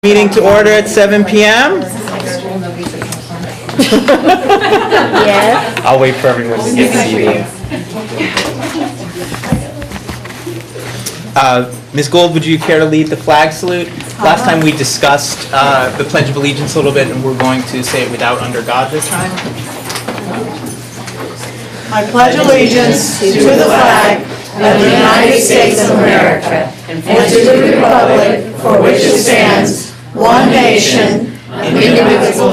Meeting to order at 7 p.m. Yes. I'll wait for everyone to get seated. Ms. Gold, would you care to lead the flag salute? Last time we discussed the Pledge of Allegiance a little bit, and we're going to say it without "under God" this time. I pledge allegiance to the flag of the United States of America and to the republic for which it stands, one nation, indivisible,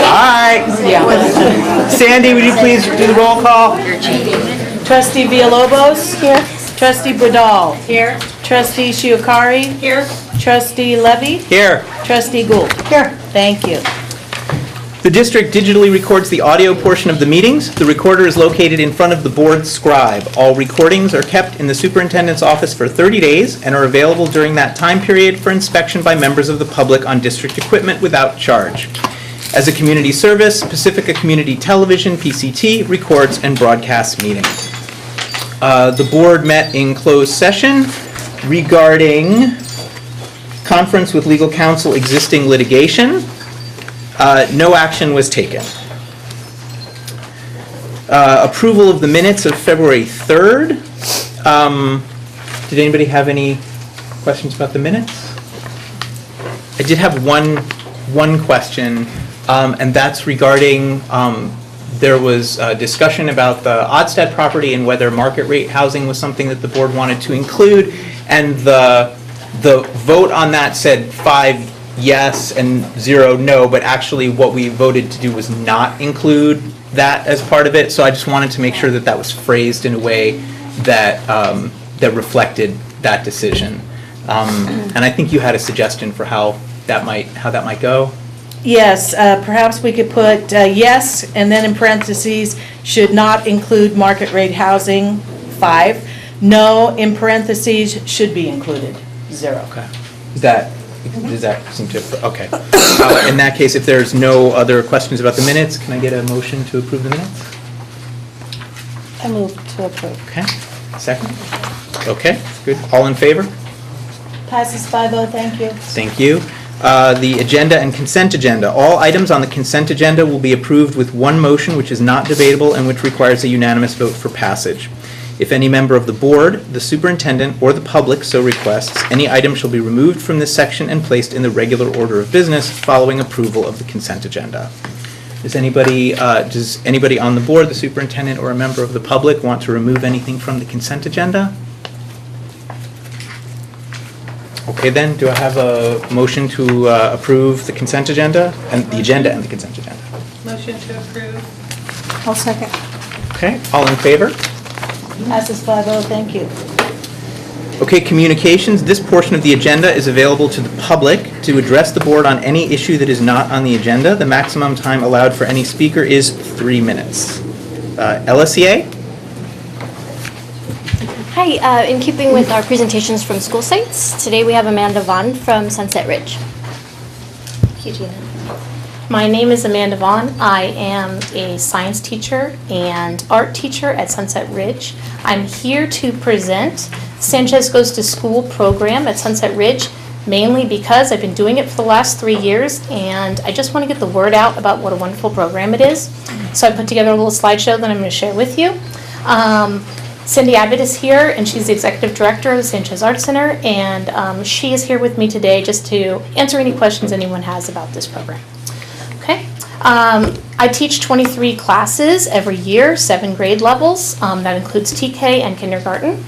All right. Sandy, would you please do the roll call? Trustee Villalobos? Here. Trustee Bradall? Here. Trustee Shiokari? Here. Trustee Levy? Here. Trustee Gould? Here. Thank you. The district digitally records the audio portion of the meetings. The recorder is located in front of the board scribe. All recordings are kept in the superintendent's office for 30 days and are available during that time period for inspection by members of the public on district equipment without charge. As a community service, Pacifica Community Television, PCT, records and broadcasts meetings. The board met in closed session regarding conference with legal counsel existing litigation. No action was taken. Approval of the minutes of February 3rd. Did anybody have any questions about the minutes? I did have one question, and that's regarding there was a discussion about the Odstad property and whether market rate housing was something that the board wanted to include, and the vote on that said 5 yes and 0 no, but actually what we voted to do was not include that as part of it. So I just wanted to make sure that that was phrased in a way that that reflected that decision. And I think you had a suggestion for how that might go. Yes, perhaps we could put yes, and then in parentheses, should not include market rate housing, 5. No, in parentheses, should be included, 0. Okay. Does that seem to, okay. In that case, if there's no other questions about the minutes, can I get a motion to approve the minutes? I move to approve. Okay, second? Okay, good. All in favor? Passes 5-0, thank you. Thank you. The agenda and consent agenda. All items on the consent agenda will be approved with one motion which is not debatable and which requires a unanimous vote for passage. If any member of the board, the superintendent, or the public so requests, any item shall be removed from this section and placed in the regular order of business following approval of the consent agenda. Does anybody on the board, the superintendent, or a member of the public want to remove anything from the consent agenda? Okay, then, do I have a motion to approve the consent agenda and the consent agenda? Motion to approve. I'll second. Okay, all in favor? Passes 5-0, thank you. Okay, communications. This portion of the agenda is available to the public to address the board on any issue that is not on the agenda. The maximum time allowed for any speaker is 3 minutes. LSEA? Hi, in keeping with our presentations from school sites, today we have Amanda Vaughn from Sunset Ridge. My name is Amanda Vaughn. I am a science teacher and art teacher at Sunset Ridge. I'm here to present Sanchez Goes to School program at Sunset Ridge, mainly because I've been doing it for the last 3 years, and I just want to get the word out about what a wonderful program it is. So I put together a little slideshow that I'm going to share with you. Cindy Abbott is here, and she's the executive director of the Sanchez Art Center, and she is here with me today just to answer any questions anyone has about this program. Okay. I teach 23 classes every year, 7 grade levels. That includes TK and kindergarten.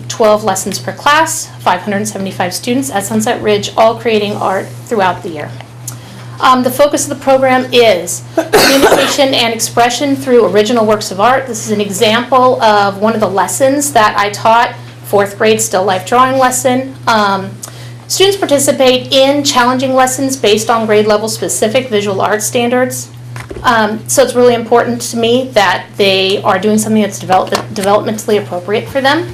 12 lessons per class, 575 students at Sunset Ridge, all creating art throughout the year. The focus of the program is communication and expression through original works of art. This is an example of one of the lessons that I taught, 4th grade still life drawing lesson. Students participate in challenging lessons based on grade level specific visual art standards. So it's really important to me that they are doing something that's developmentally appropriate for them.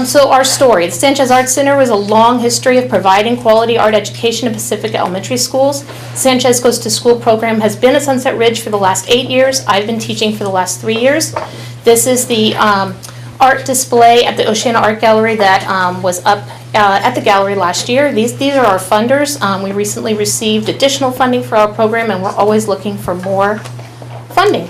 So our story, the Sanchez Art Center was a long history of providing quality art education in Pacifica Elementary Schools. Sanchez Goes to School program has been at Sunset Ridge for the last 8 years. I've been teaching for the last 3 years. This is the art display at the Oceana Art Gallery that was up at the gallery last year. These are our funders. We recently received additional funding for our program, and we're always looking for more funding.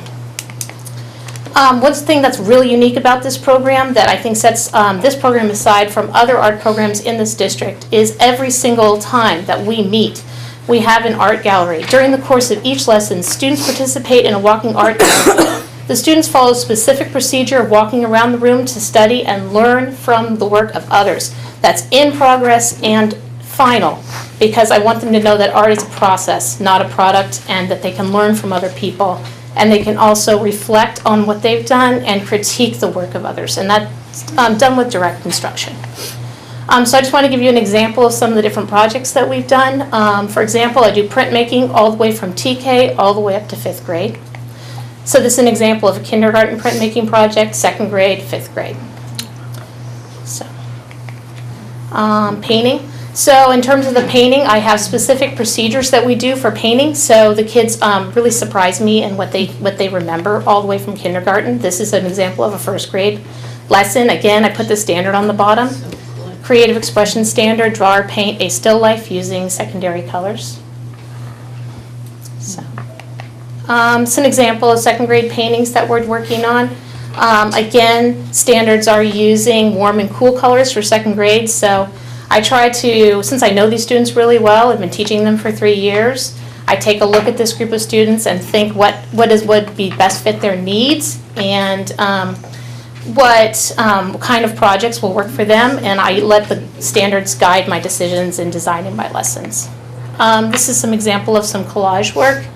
One thing that's really unique about this program that I think sets this program aside from other art programs in this district is every single time that we meet, we have an art gallery. During the course of each lesson, students participate in a walking art gallery. The students follow a specific procedure of walking around the room to study and learn from the work of others. That's in progress and final, because I want them to know that art is a process, not a product, and that they can learn from other people. And they can also reflect on what they've done and critique the work of others. And that's done with direct instruction. So I just want to give you an example of some of the different projects that we've done. For example, I do printmaking all the way from TK all the way up to 5th grade. So this is an example of a kindergarten printmaking project, 2nd grade, 5th grade. So, painting. So in terms of the painting, I have specific procedures that we do for painting. So the kids really surprise me in what they remember all the way from kindergarten. This is an example of a 1st grade lesson. Again, I put the standard on the bottom. Creative expression standard, draw or paint a still life using secondary colors. So, it's an example of 2nd grade paintings that we're working on. Again, standards are using warm and cool colors for 2nd grade. So I try to, since I know these students really well, I've been teaching them for 3 years, I take a look at this group of students and think what would be best fit their needs and what kind of projects will work for them, and I let the standards guide my decisions in designing my lessons. This is some example of some collage work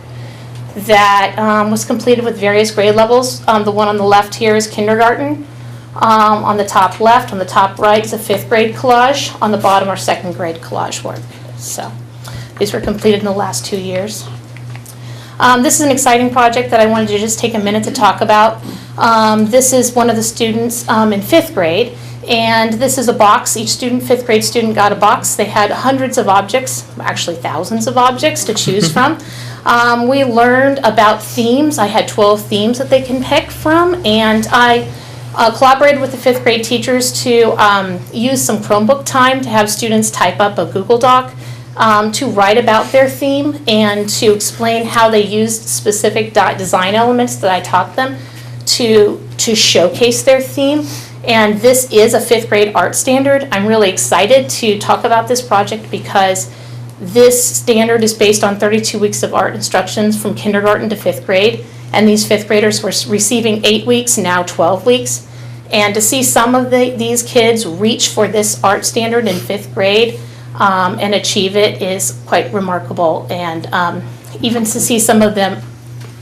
that was completed with various grade levels. The one on the left here is kindergarten. On the top left, on the top right is a 5th grade collage. On the bottom are 2nd grade collage work. So these were completed in the last 2 years. This is an exciting project that I wanted to just take a minute to talk about. This is one of the students in 5th grade, and this is a box. Each student, 5th grade student, got a box. They had hundreds of objects, actually thousands of objects to choose from. We learned about themes. I had 12 themes that they can pick from, and I collaborated with the 5th grade teachers to use some Chromebook time to have students type up a Google Doc to write about their theme and to explain how they used specific design elements that I taught them to showcase their theme. And this is a 5th grade art standard. I'm really excited to talk about this project because this standard is based on 32 weeks of art instructions from kindergarten to 5th grade. And these 5th graders were receiving 8 weeks, now 12 weeks. And to see some of these kids reach for this art standard in 5th grade and achieve it is quite remarkable. And even to see some of them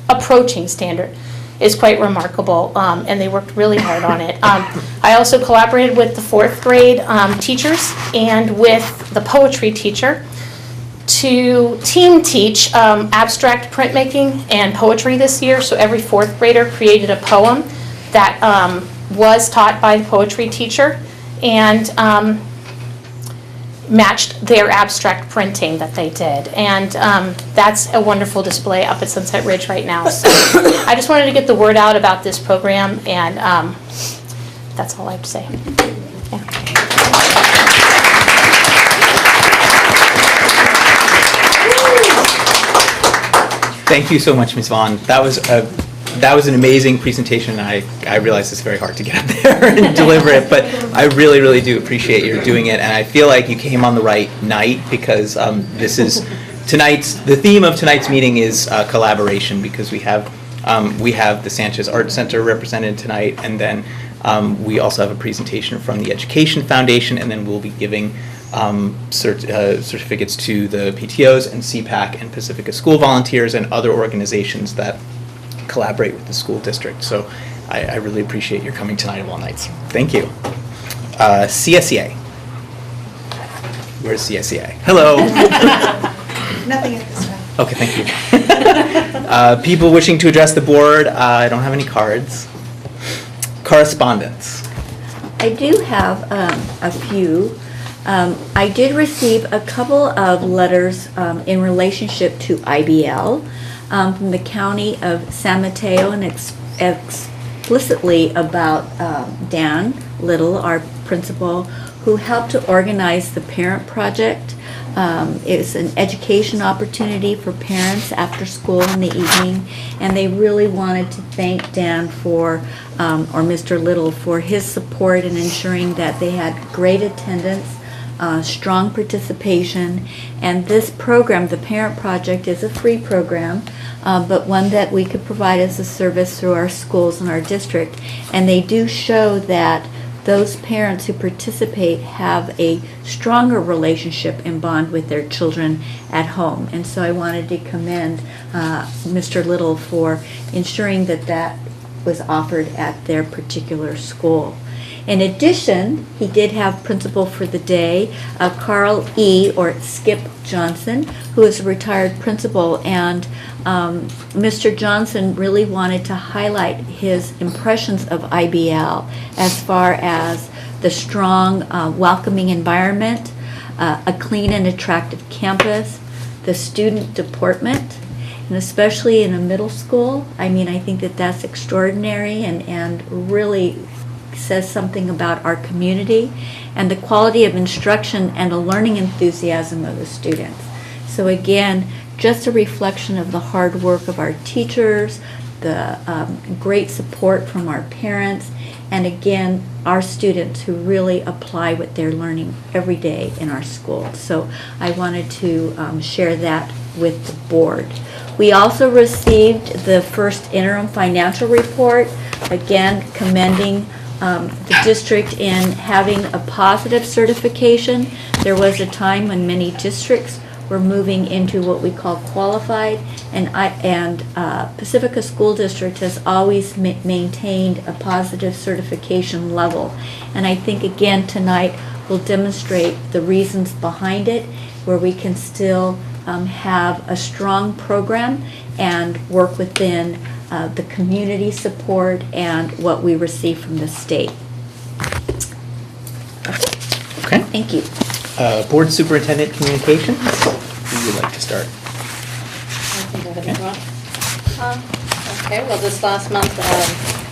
approaching standard is quite remarkable. And they worked really hard on it. I also collaborated with the 4th grade teachers and with the poetry teacher to team teach abstract printmaking and poetry this year. So every 4th grader created a poem that was taught by the poetry teacher and matched their abstract printing that they did. And that's a wonderful display up at Sunset Ridge right now. So I just wanted to get the word out about this program, and that's all I have to say. Yeah. Thank you so much, Ms. Vaughn. That was an amazing presentation, and I realize it's very hard to get up there and deliver it, but I really, really do appreciate your doing it, and I feel like you came on the right night because this is the theme of tonight's meeting is collaboration, because we have the Sanchez Art Center represented tonight, and then we also have a presentation from the Education Foundation, and then we'll be giving certificates to the PTOs and CPAC and Pacifica School Volunteers and other organizations that collaborate with the school district. So I really appreciate your coming tonight of all nights. Thank you. CSEA. Where's CSEA? Hello. Nothing at this time. Okay, thank you. People wishing to address the board, I don't have any cards. Correspondence. I do have a few. I did receive a couple of letters in relationship to IBL from the county of San Mateo, and explicitly about Dan Little, our principal, who helped to organize the parent project. It's an education opportunity for parents after school in the evening, and they really wanted to thank Dan for, or Mr. Little, for his support in ensuring that they had great attendance, strong participation, and this program, the Parent Project, is a free program, but one that we could provide as a service through our schools and our district, and they do show that those parents who participate have a stronger relationship and bond with their children at home. And so I wanted to commend Mr. Little for ensuring that that was offered at their particular school. In addition, he did have principal for the day, Carl E., or Skip Johnson, who is a retired principal, and Mr. Johnson really wanted to highlight his impressions of IBL as far as the strong, welcoming environment, a clean and attractive campus, the student deportment, and especially in a middle school. I mean, I think that that's extraordinary and really says something about our community and the quality of instruction and the learning enthusiasm of the students. So again, just a reflection of the hard work of our teachers, the great support from our parents, and again, our students who really apply what they're learning every day in our school. So I wanted to share that with the board. We also received the first interim financial report, again commending the district in having a positive certification. There was a time when many districts were moving into what we call qualified, and Pacifica School District has always maintained a positive certification level. And I think again tonight will demonstrate the reasons behind it, where we can still have a strong program and work within the community support and what we receive from the state. Okay. Thank you. Board Superintendent Communications, who would you like to start? Okay, well, this last month,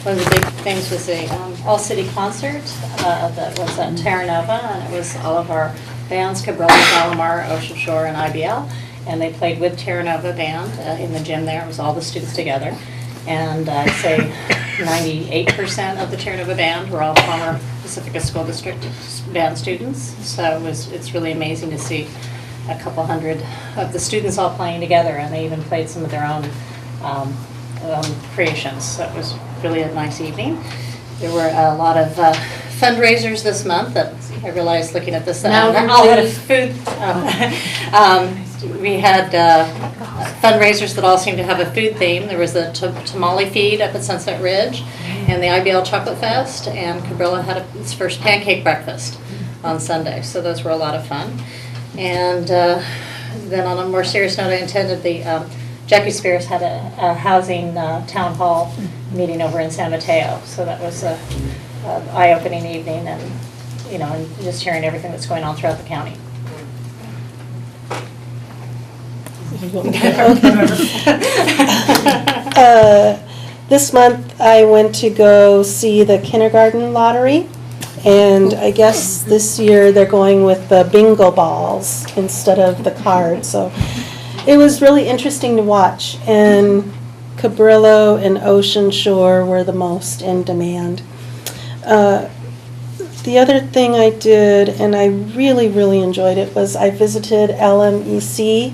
one of the big things was the all-city concert that was at Terra Nova, and it was all of our bands, Cabrillo, Gallimar, Ocean Shore, and IBL, and they played with Terra Nova Band in the gym there. It was all the students together, and I'd say 98% of the Terra Nova Band were all former Pacifica School District band students, so it's really amazing to see a couple hundred of the students all playing together, and they even played some of their own creations, so it was really a nice evening. There were a lot of fundraisers this month that I realized looking at this. Now All had a food. We had fundraisers that all seemed to have a food theme. There was the tamale feed up at Sunset Ridge, and the IBL Chocolate Fest, and Cabrillo had its first pancake breakfast on Sunday, so those were a lot of fun. And then on a more serious note, I attended the Jackie Spears had a housing town hall meeting over in San Mateo, so that was a eye-opening evening, and and just hearing everything that's going on throughout the county. This month I went to go see the kindergarten lottery, and I guess this year they're going with the bingo balls instead of the cards, so it was really interesting to watch, and Cabrillo and Ocean Shore were the most in demand. The other thing I did, and I really, really enjoyed it, was I visited LMEC,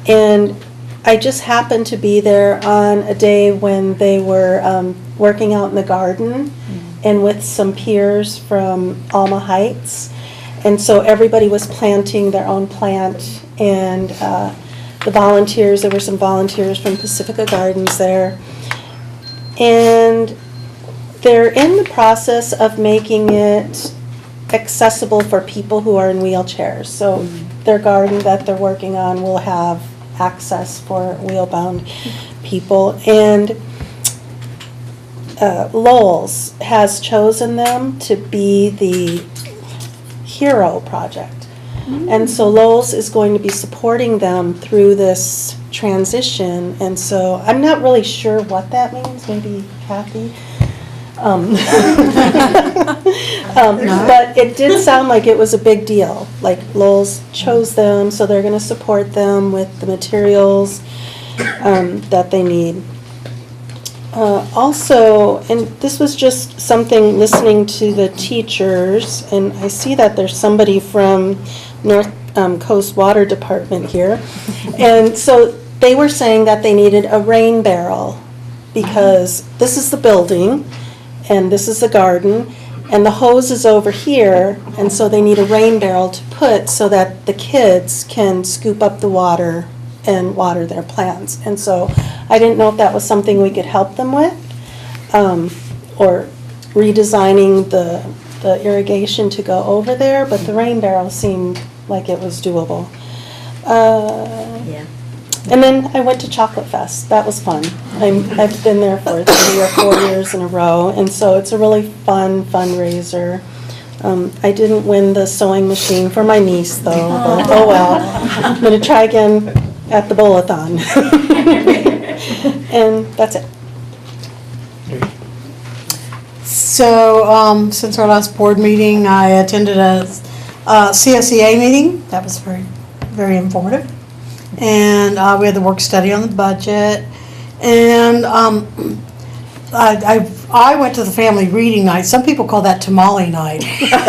and I just happened to be there on a day when they were working out in the garden and with some peers from Alma Heights. And so everybody was planting their own plant, and the volunteers, there were some volunteers from Pacifica Gardens there. And they're in the process of making it accessible for people who are in wheelchairs. So their garden that they're working on will have access for wheel-bound people. And Lowell's has chosen them to be the hero project. And so Lowell's is going to be supporting them through this transition, and so I'm not really sure what that means, maybe Kathy? But it did sound like it was a big deal, like Lowell's chose them, so they're gonna support them with the materials that they need. Also, and this was just something listening to the teachers, and I see that there's somebody from North Coast Water Department here. And so they were saying that they needed a rain barrel because this is the building and this is the garden and the hose is over here, and so they need a rain barrel to put so that the kids can scoop up the water and water their plants. And so I didn't know if that was something we could help them with, or redesigning the irrigation to go over there, but the rain barrel seemed like it was doable. Yeah. And then I went to Chocolate Fest. That was fun. I've been there for 3 or 4 years in a row, and so it's a really fun fundraiser. I didn't win the sewing machine for my niece, though, but oh well. I'm going to try again at the bowl-a-thon. And that's it. So, since our last board meeting, I attended a CSEA meeting. That was very, very informative. And we had the work study on the budget. And I went to the family reading night. Some people call that tamale night. But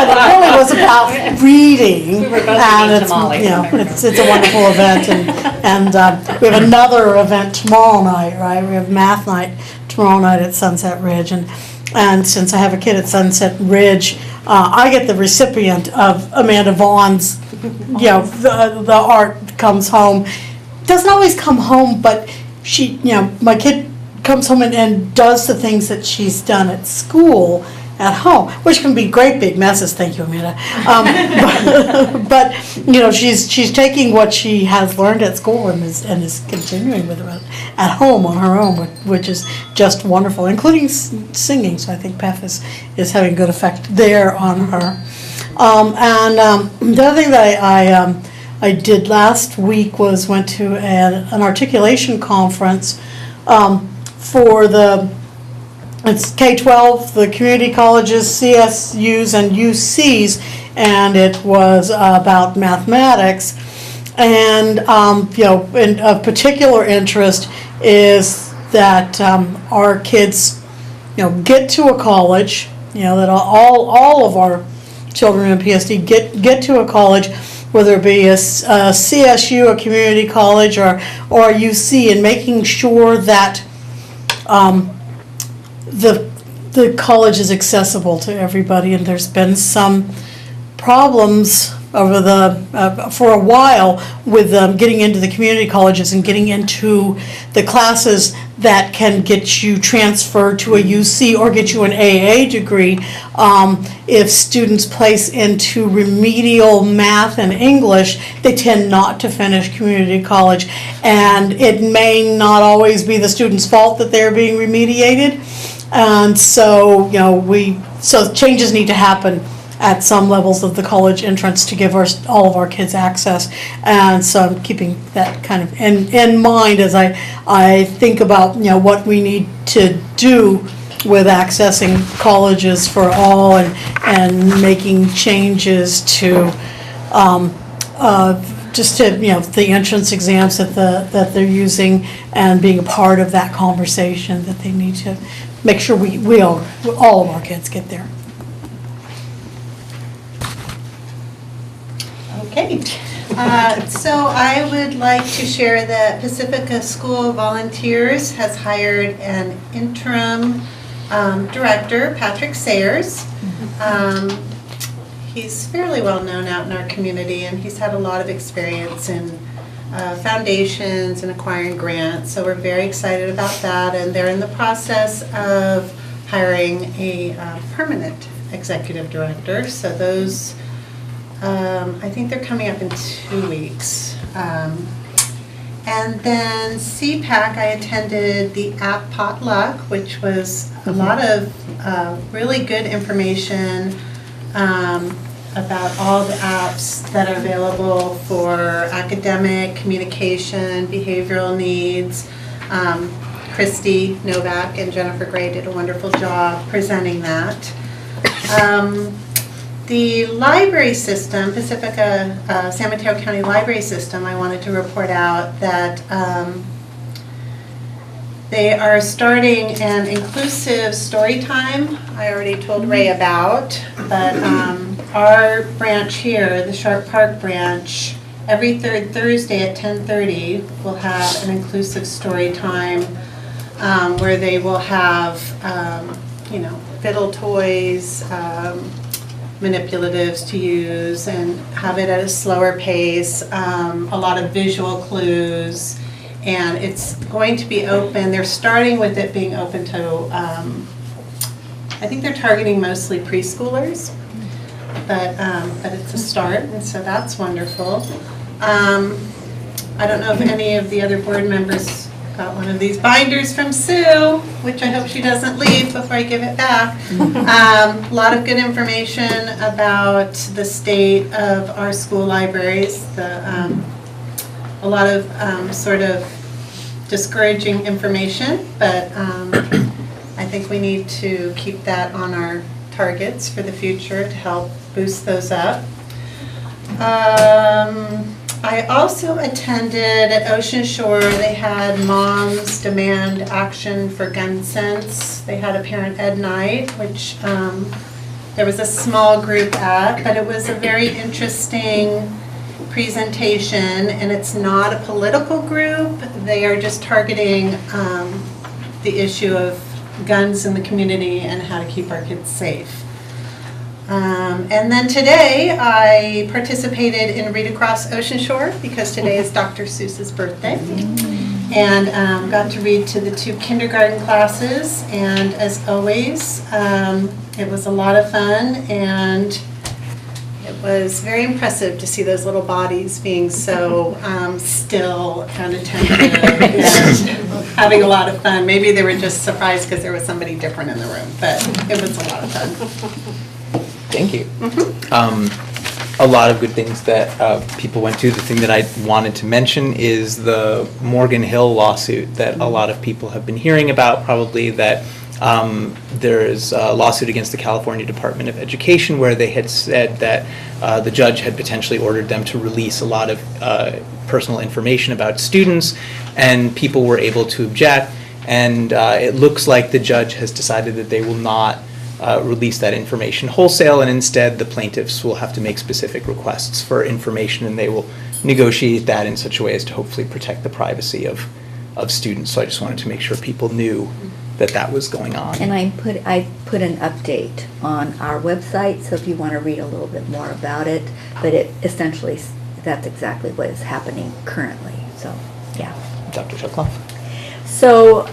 it really was about reading. We were both And eating it's, tamales. you know, it's a wonderful event. And we have another event tomorrow night, right? We have math night tomorrow night at Sunset Ridge. And since I have a kid at Sunset Ridge, I get the recipient of Amanda Vaughn's, you know, the art comes home. Doesn't always come home, but she, you know, my kid comes home and does the things that she's done at school at home, which can be great big messes. Thank you, Amanda. But you know, she's taking what she has learned at school and is continuing with it at home on her own, which is just wonderful, including singing. So I think PEF is having good effect there on her. The other thing that I did last week was went to an articulation conference for it's K-12, the community colleges, CSUs, and UCs, and it was about mathematics. And you know, and of particular interest is that our kids, you know, get to a college. You know, that all of our children in PSD get to a college, whether it be a CSU, a community college, or a UC, and making sure that the college is accessible to everybody. And there's been some problems over for a while with getting into the community colleges and getting into the classes that can get you transferred to a UC or get you an AA degree. If students place into remedial math and English, they tend not to finish community college, and it may not always be the student's fault that they're being remediated. And so, you know, so changes need to happen at some levels of the college entrance to give all of our kids access. And so I'm keeping that kind of in mind as I think about, you know, what we need to do with accessing colleges for all and making changes to just to, you know, the entrance exams that they're using, and being a part of that conversation that they need to make sure all of our kids get there. Okay, so I would like to share that Pacifica School Volunteers has hired an interim director, Patrick Sayers. He's fairly well known out in our community, and he's had a lot of experience in foundations and acquiring grants, so we're very excited about that. And they're in the process of hiring a permanent executive director, so those I think they're coming up in 2 weeks. And then CPAC, I attended the app potluck, which was a lot of really good information about all the apps that are available for academic, communication, behavioral needs. Christy Novak and Jennifer Gray did a wonderful job presenting that. The library system, Pacifica San Mateo County Library System, I wanted to report out that they are starting an inclusive story time. I already told Ray about, but our branch here, the Sharp Park branch, every third Thursday at 10:30 will have an inclusive story time where they will have, fiddle toys, manipulatives to use, and have it at a slower pace, a lot of visual clues, and it's going to be open. They're starting with it being open to, I think they're targeting mostly preschoolers, but it's a start, and so that's wonderful. I don't know if any of the other board members got one of these binders from Sue, which I hope she doesn't leave before I give it back. A lot of good information about the state of our school libraries, a lot of sort of discouraging information, but I think we need to keep that on our targets for the future to help boost those up. I also attended at Ocean Shore. They had Moms Demand Action for Gun Sense. They had a parent ed night, which there was a small group at, but it was a very interesting presentation, and it's not a political group. They are just targeting the issue of guns in the community and how to keep our kids safe. And then today, I participated in Read Across Ocean Shore because today is Dr. Seuss's birthday. And got to read to the 2 kindergarten classes. And as always, it was a lot of fun. And it was very impressive to see those little bodies being so still and attentive and having a lot of fun. Maybe they were just surprised because there was somebody different in the room, but it was a lot of fun. Thank you. A lot of good things that people went to. The thing that I wanted to mention is the Morgan Hill lawsuit that a lot of people have been hearing about, probably, that there's a lawsuit against the California Department of Education where they had said that the judge had potentially ordered them to release a lot of personal information about students, and people were able to object, and it looks like the judge has decided that they will not release that information wholesale, and instead the plaintiffs will have to make specific requests for information, and they will negotiate that in such a way as to hopefully protect the privacy of students. So I just wanted to make sure people knew that that was going on. And I put an update on our website, so if you want to read a little bit more about it, but it essentially, that's exactly what is happening currently, so, yeah. Dr. Chokloff? So,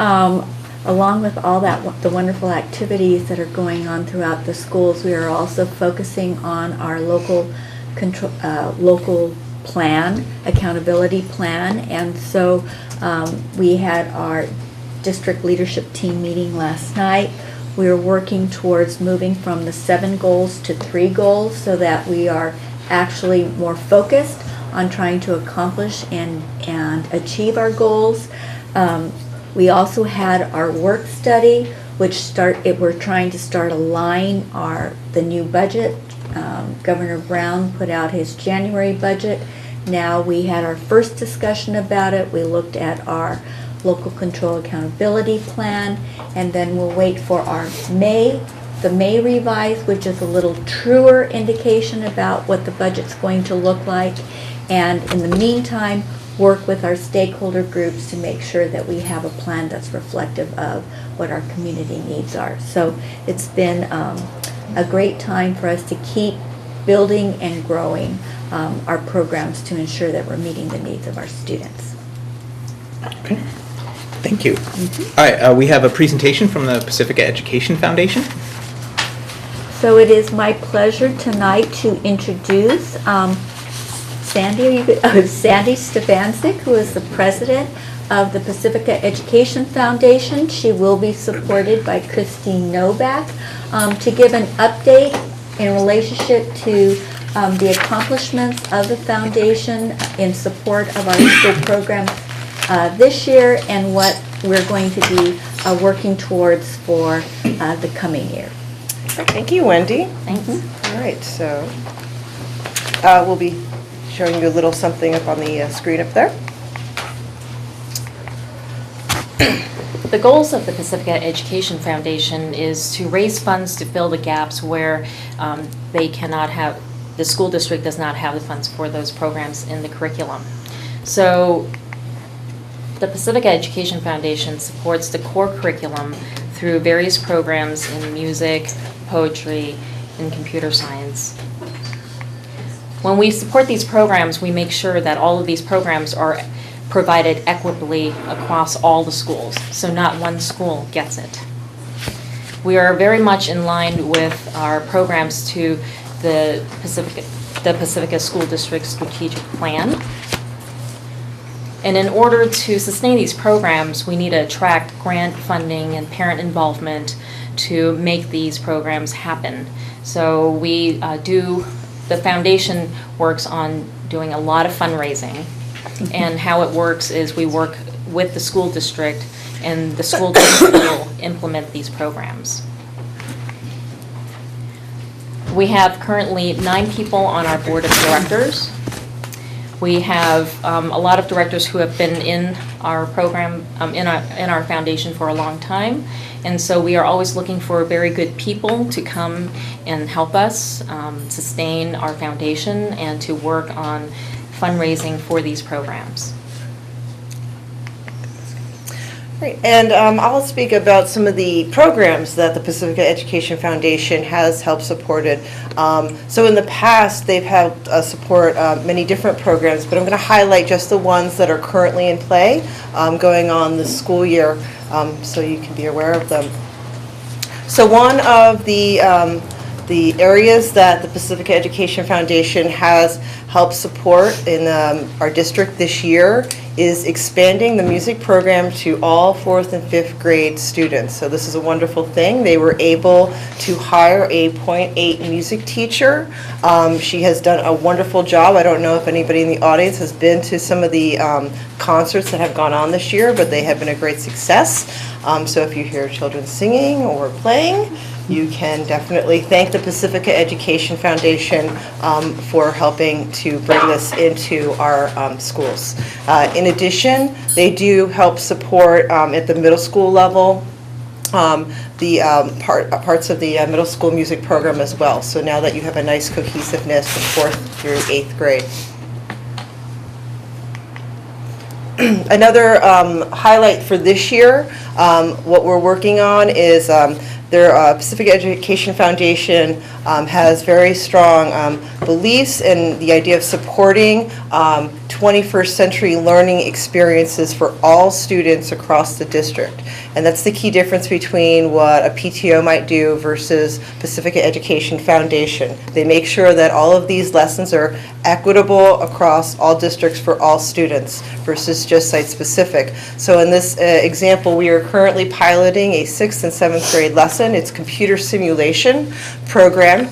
along with all that, the wonderful activities that are going on throughout the schools, we are also focusing on our local plan, accountability plan, and so we had our district leadership team meeting last night. We are working towards moving from the 7 goals to 3 goals so that we are actually more focused on trying to accomplish and achieve our goals. We also had our work study, which we're trying to start align the new budget. Governor Brown put out his January budget. Now we had our first discussion about it. We looked at our local control accountability plan, and then we'll wait for our the May revise, which is a little truer indication about what the budget's going to look like. And in the meantime, work with our stakeholder groups to make sure that we have a plan that's reflective of what our community needs are. So it's been a great time for us to keep building and growing our programs to ensure that we're meeting the needs of our students. Okay. Thank you. All right, we have a presentation from the Pacifica Education Foundation. So it is my pleasure tonight to introduce Sandy Stefancic, who is the president of the Pacifica Education Foundation. She will be supported by Christine Novak to give an update in relationship to the accomplishments of the foundation in support of our school program this year and what we're going to be working towards for the coming year. Thank you, Wendy. Thanks. All right, so we'll be showing you a little something up on the screen up there. The goals of the Pacifica Education Foundation is to raise funds to fill the gaps where the school district does not have the funds for those programs in the curriculum. So the Pacifica Education Foundation supports the core curriculum through various programs in music, poetry, and computer science. When we support these programs, we make sure that all of these programs are provided equitably across all the schools, so not one school gets it. We are very much in line with our programs to the Pacifica School District Strategic Plan. And in order to sustain these programs, we need to attract grant funding and parent involvement to make these programs happen. So the foundation works on doing a lot of fundraising. And how it works is we work with the school district, and the school district will implement these programs. We have currently 9 people on our board of directors. We have a lot of directors who have been in our program, in our foundation for a long time. And so we are always looking for very good people to come and help us sustain our foundation and to work on fundraising for these programs. Great. And I'll speak about some of the programs that the Pacifica Education Foundation has helped supported. So in the past, they've helped support many different programs, but I'm going to highlight just the ones that are currently in play going on this school year, so you can be aware of them. So one of the areas that the Pacifica Education Foundation has helped support in our district this year is expanding the music program to all 4th and 5th grade students. So this is a wonderful thing. They were able to hire a .8 music teacher. She has done a wonderful job. I don't know if anybody in the audience has been to some of the concerts that have gone on this year, but they have been a great success. So if you hear children singing or playing, you can definitely thank the Pacifica Education Foundation for helping to bring this into our schools. In addition, they do help support at the middle school level the parts of the middle school music program as well. So now that you have a nice cohesiveness from 4th through 8th grade. Another highlight for this year, what we're working on is their Pacifica Education Foundation has very strong beliefs in the idea of supporting 21st century learning experiences for all students across the district. And that's the key difference between what a PTO might do versus Pacifica Education Foundation. They make sure that all of these lessons are equitable across all districts for all students versus just site-specific. So in this example, we are currently piloting a 6th and 7th grade lesson. It's computer simulation program,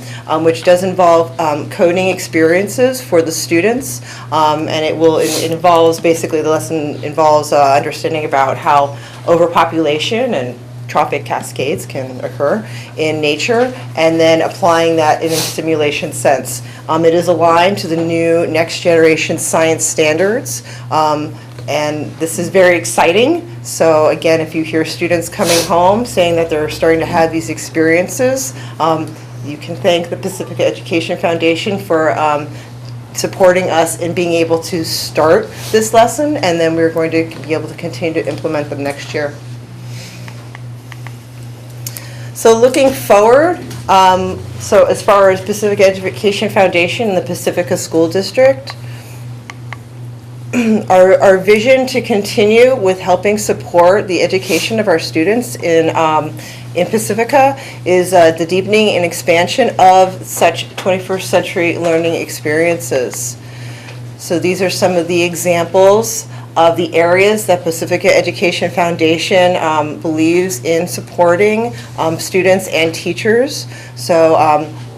which does involve coding experiences for the students, and it involves, basically the lesson involves understanding about how overpopulation and trophic cascades can occur in nature, and then applying that in a simulation sense. It is aligned to the new next generation science standards, and this is very exciting. So again, if you hear students coming home saying that they're starting to have these experiences, you can thank the Pacifica Education Foundation for supporting us in being able to start this lesson, and then we're going to be able to continue to implement them next year. So looking forward, so as far as Pacifica Education Foundation and the Pacifica School District, our vision to continue with helping support the education of our students in Pacifica is the deepening and expansion of such 21st century learning experiences. So these are some of the examples of the areas that Pacifica Education Foundation believes in supporting students and teachers. So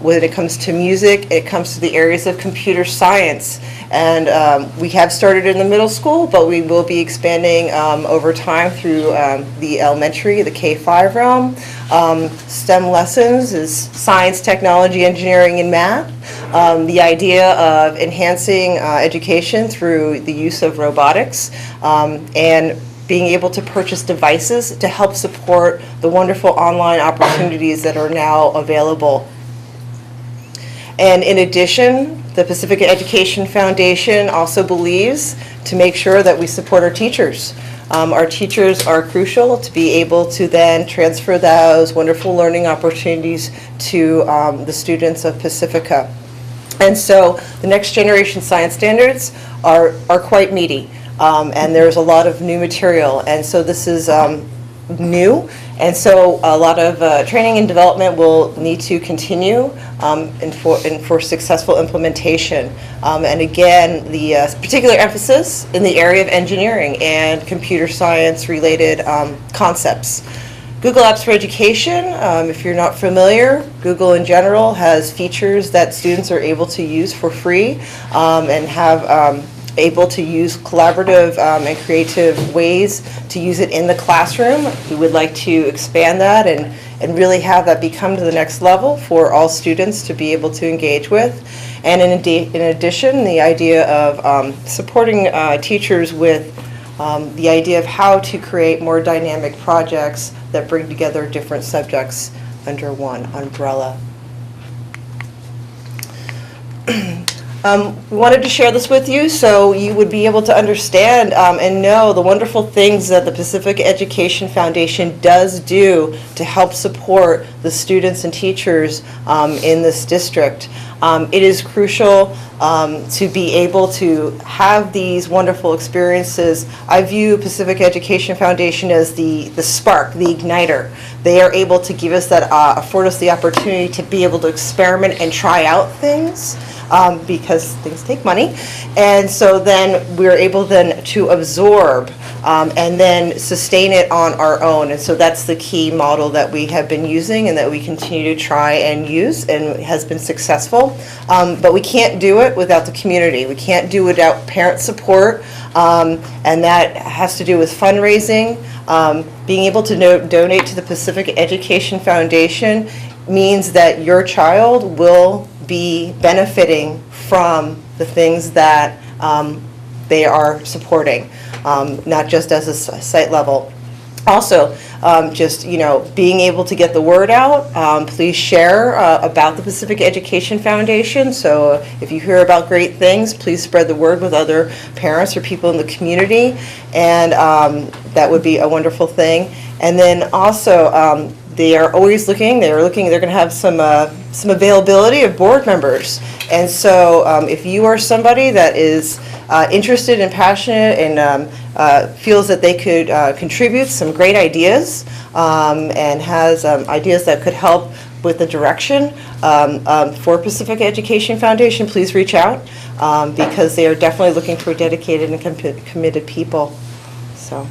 when it comes to music, it comes to the areas of computer science. And we have started in the middle school, but we will be expanding over time through the elementary, the K-5 realm. STEM lessons is science, technology, engineering, and math. The idea of enhancing education through the use of robotics and being able to purchase devices to help support the wonderful online opportunities that are now available. And in addition, the Pacifica Education Foundation also believes to make sure that we support our teachers. Our teachers are crucial to be able to then transfer those wonderful learning opportunities to the students of Pacifica. And so the next generation science standards are quite meaty, and there's a lot of new material. And so this is new, and so a lot of training and development will need to continue and for successful implementation. And again, the particular emphasis in the area of engineering and computer science related concepts. Google Apps for Education, if you're not familiar, Google in general has features that students are able to use for free and have able to use collaborative and creative ways to use it in the classroom. We would like to expand that and really have that become to the next level for all students to be able to engage with. And in addition, the idea of supporting teachers with the idea of how to create more dynamic projects that bring together different subjects under one umbrella. We wanted to share this with you so you would be able to understand and know the wonderful things that the Pacifica Education Foundation does do to help support the students and teachers in this district. It is crucial to be able to have these wonderful experiences. I view Pacifica Education Foundation as the spark, the igniter. They are able to give us that, afford us the opportunity to be able to experiment and try out things. Because things take money, and so then we're able then to absorb and then sustain it on our own, and so that's the key model that we have been using and that we continue to try and use and has been successful. But we can't do it without the community. We can't do it without parent support, and that has to do with fundraising. Being able to donate to the Pacifica Education Foundation means that your child will be benefiting from the things that they are supporting, not just as a site level. Also, just being able to get the word out. Please share about the Pacifica Education Foundation. So if you hear about great things, please spread the word with other parents or people in the community, and that would be a wonderful thing. And then also, they are always looking. They're going to have some availability of board members, and so if you are somebody that is interested and passionate and feels that they could contribute some great ideas and has ideas that could help with the direction for Pacifica Education Foundation, please reach out because they are definitely looking for dedicated and committed people. So,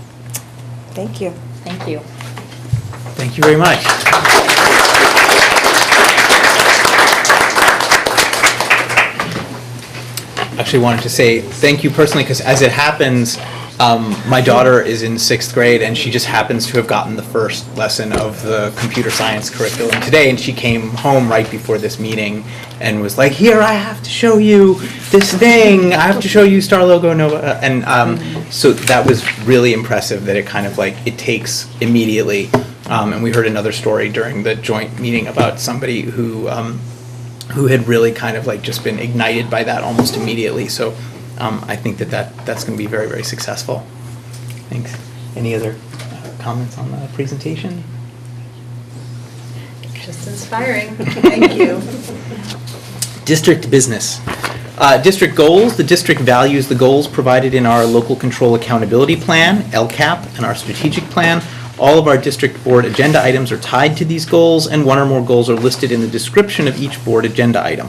thank you. Thank you. Thank you very much. Actually wanted to say thank you personally because as it happens, my daughter is in 6th grade and she just happens to have gotten the first lesson of the computer science curriculum today, and she came home right before this meeting and was like, here, I have to show you this thing. I have to show you Star Logo Nova. And so that was really impressive that it kind of like, it takes immediately. And we heard another story during the joint meeting about somebody who had really kind of like just been ignited by that almost immediately. So I think that's going to be very, very successful. Thanks. Any other comments on the presentation? Just inspiring. Thank you. District business. District goals. The district values the goals provided in our Local Control Accountability Plan, LCAP, and our strategic plan. All of our district board agenda items are tied to these goals, and one or more goals are listed in the description of each board agenda item.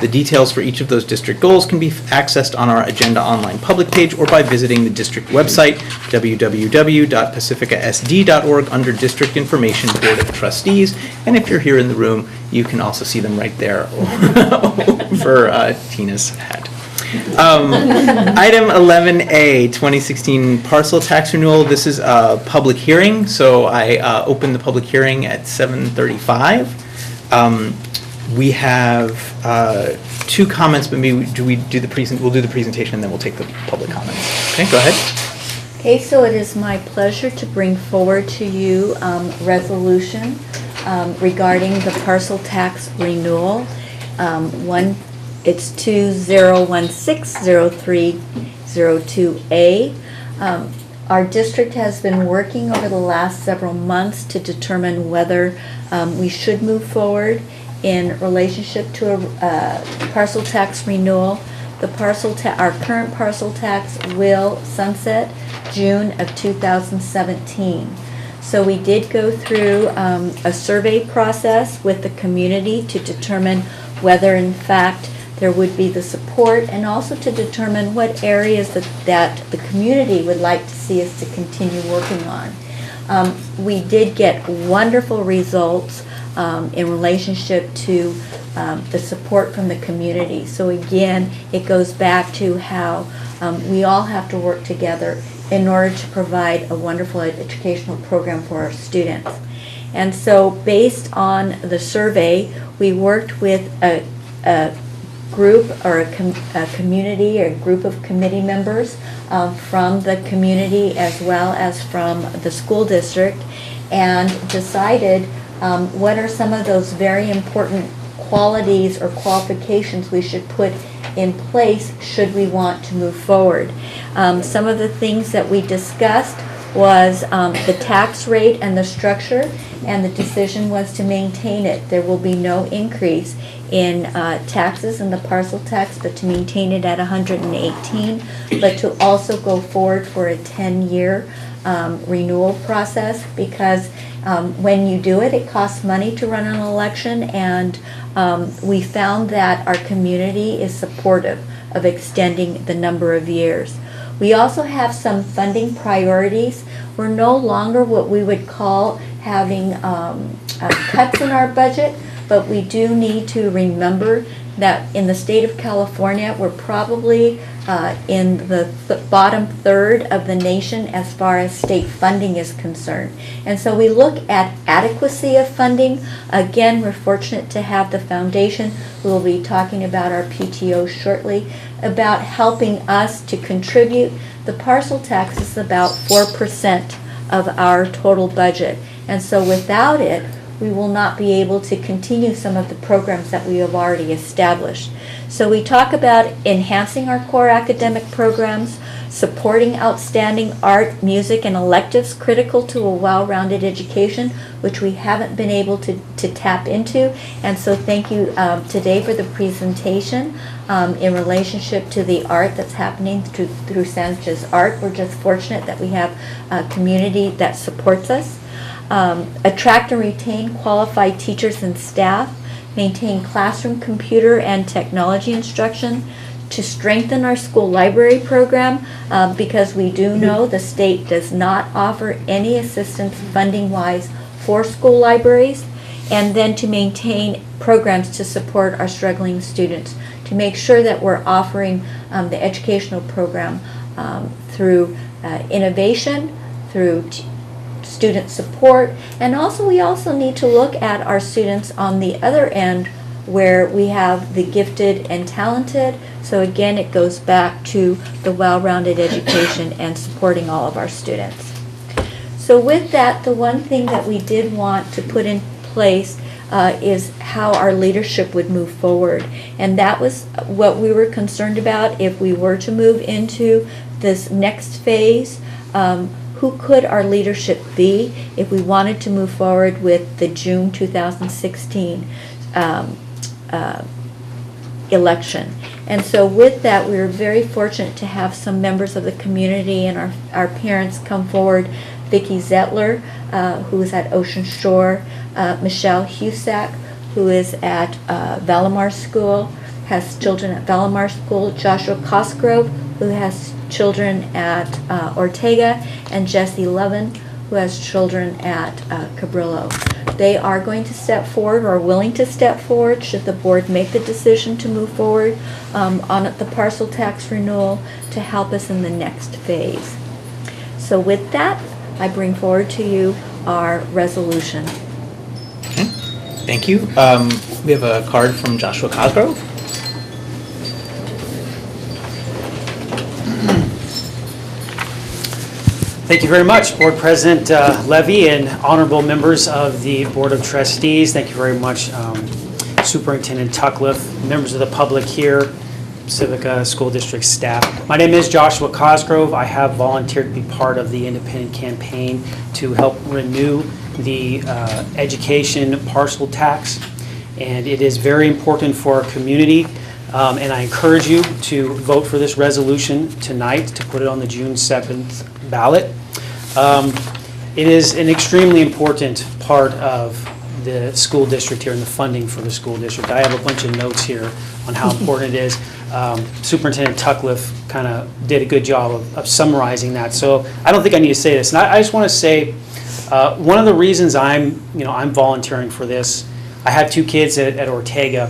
The details for each of those district goals can be accessed on our Agenda Online public page or by visiting the district website, www.pacificasd.org, under District Information Board of Trustees. And if you're here in the room, you can also see them right there over Tina's head. Item 11A, 2016 parcel tax renewal. This is a public hearing, so I opened the public hearing at 7:35. We have two comments, but maybe we'll do the presentation and then we'll take the public comments. Okay, go ahead. Okay, so it is my pleasure to bring forward to you resolution regarding the parcel tax renewal. It's 20160302A. Our district has been working over the last several months to determine whether we should move forward in relationship to a parcel tax renewal. Our current parcel tax will sunset June of 2017. So we did go through a survey process with the community to determine whether in fact there would be the support, and also to determine what areas that the community would like to see us to continue working on. We did get wonderful results in relationship to the support from the community. So again, it goes back to how we all have to work together in order to provide a wonderful educational program for our students. And so based on the survey, we worked with a group or a community or a group of committee members from the community as well as from the school district, and decided what are some of those very important qualities or qualifications we should put in place should we want to move forward. Some of the things that we discussed was the tax rate and the structure, and the decision was to maintain it. There will be no increase in taxes in the parcel tax, but to maintain it at 118, but to also go forward for a 10-year renewal process, because when you do it, it costs money to run an election, and we found that our community is supportive of extending the number of years. We also have some funding priorities. We're no longer what we would call having cuts in our budget, but we do need to remember that in the state of California, we're probably in the bottom third of the nation as far as state funding is concerned. And so we look at adequacy of funding. Again, we're fortunate to have the foundation. We'll be talking about our PTO shortly, about helping us to contribute. The parcel tax is about 4% of our total budget. And so without it, we will not be able to continue some of the programs that we have already established. So we talk about enhancing our core academic programs, supporting outstanding art, music, and electives critical to a well-rounded education, which we haven't been able to tap into. And so thank you today for the presentation in relationship to the art that's happening through Sanchez Art. We're just fortunate that we have a community that supports us. Attract and retain qualified teachers and staff, maintain classroom computer and technology instruction, to strengthen our school library program, because we do know the state does not offer any assistance funding-wise for school libraries, and then to maintain programs to support our struggling students, to make sure that we're offering the educational program through innovation, through student support, and also we also need to look at our students on the other end where we have the gifted and talented. So again, it goes back to the well-rounded education and supporting all of our students. So with that, the one thing that we did want to put in place is how our leadership would move forward. And that was what we were concerned about if we were to move into this next phase. Who could our leadership be if we wanted to move forward with the June 2016 election? And so with that, we were very fortunate to have some members of the community and our parents come forward. Vicki Zettler, who is at Ocean Shore, Michelle Husak, who is at Valamar School, has children at Valamar School, Joshua Cosgrove, who has children at Ortega, and Jesse Levin, who has children at Cabrillo. They are going to step forward, or willing to step forward, should the board make the decision to move forward on the parcel tax renewal to help us in the next phase. So with that, I bring forward to you our resolution. Thank you. We have a card from Joshua Cosgrove. Thank you very much, Board President Levy and honorable members of the Board of Trustees. Thank you very much, Superintendent Tuckliff, members of the public here, Pacifica School District staff. My name is Joshua Cosgrove. I have volunteered to be part of the independent campaign to help renew the education parcel tax, and it is very important for our community. And I encourage you to vote for this resolution tonight to put it on the June 7th ballot. It is an extremely important part of the school district here and the funding for the school district. I have a bunch of notes here on how important it is. Superintendent Tuckliff kind of did a good job of summarizing that. So I don't think I need to say this. And I just want to say one of the reasons I'm volunteering for this, I have two kids at Ortega.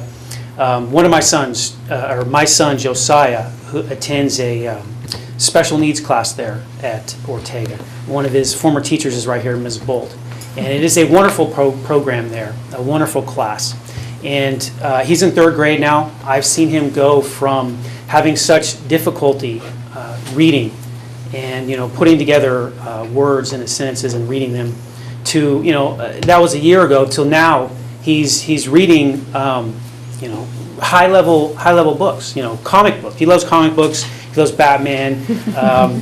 One of my sons, or my son Josiah, who attends a special needs class there at Ortega. One of his former teachers is right here, Ms. Bolt. And it is a wonderful program there, a wonderful class. And he's in 3rd grade now. I've seen him go from having such difficulty reading and, putting together words and sentences and reading them to, that was a year ago, till now he's reading, high level books, comic book. He loves comic books. He loves Batman,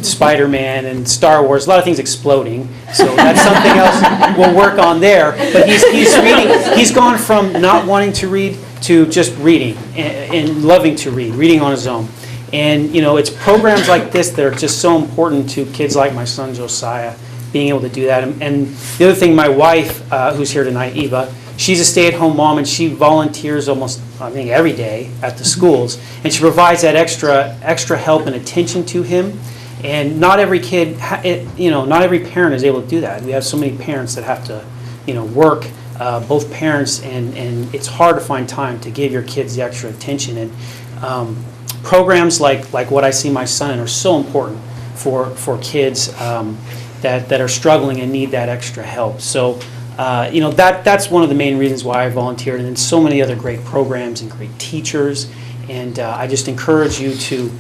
Spider-Man, and Star Wars. A lot of things exploding. So that's something else we'll work on there. But he's reading. He's gone from not wanting to read to just reading and loving to read, reading on his own. And it's programs like this that are just so important to kids like my son Josiah, being able to do that. And the other thing, my wife, who's here tonight, Eva, she's a stay-at-home mom, and she volunteers almost, I think, every day at the schools, and she provides that extra help and attention to him. And not every kid, not every parent is able to do that. We have so many parents that have to, work, both parents, and it's hard to find time to give your kids the extra attention. And programs like what I see my son in are so important for kids that are struggling and need that extra help. So. That's one of the main reasons why I volunteered, and then so many other great programs and great teachers. And I just encourage you to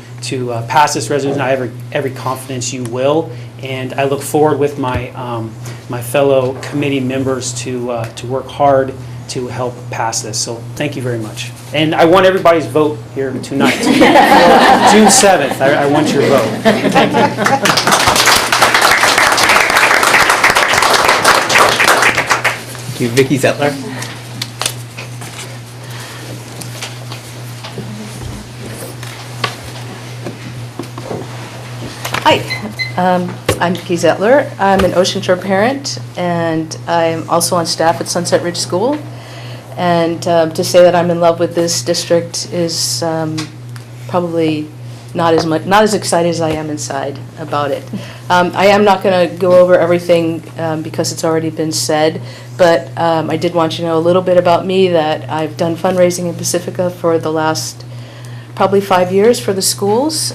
pass this resolution. I have every confidence you will, and I look forward with my my fellow committee members to work hard to help pass this. So thank you very much. And I want everybody's vote here tonight for June 7th. I want your vote. Thank you. Thank you, Vicki Zettler. Hi, I'm Vicki Zettler. I'm an Ocean Shore parent, and I'm also on staff at Sunset Ridge School. And to say that I'm in love with this district is probably not as excited as I am inside about it. I am not going to go over everything because it's already been said, but I did want you to know a little bit about me, that I've done fundraising in Pacifica for the last probably 5 years for the schools.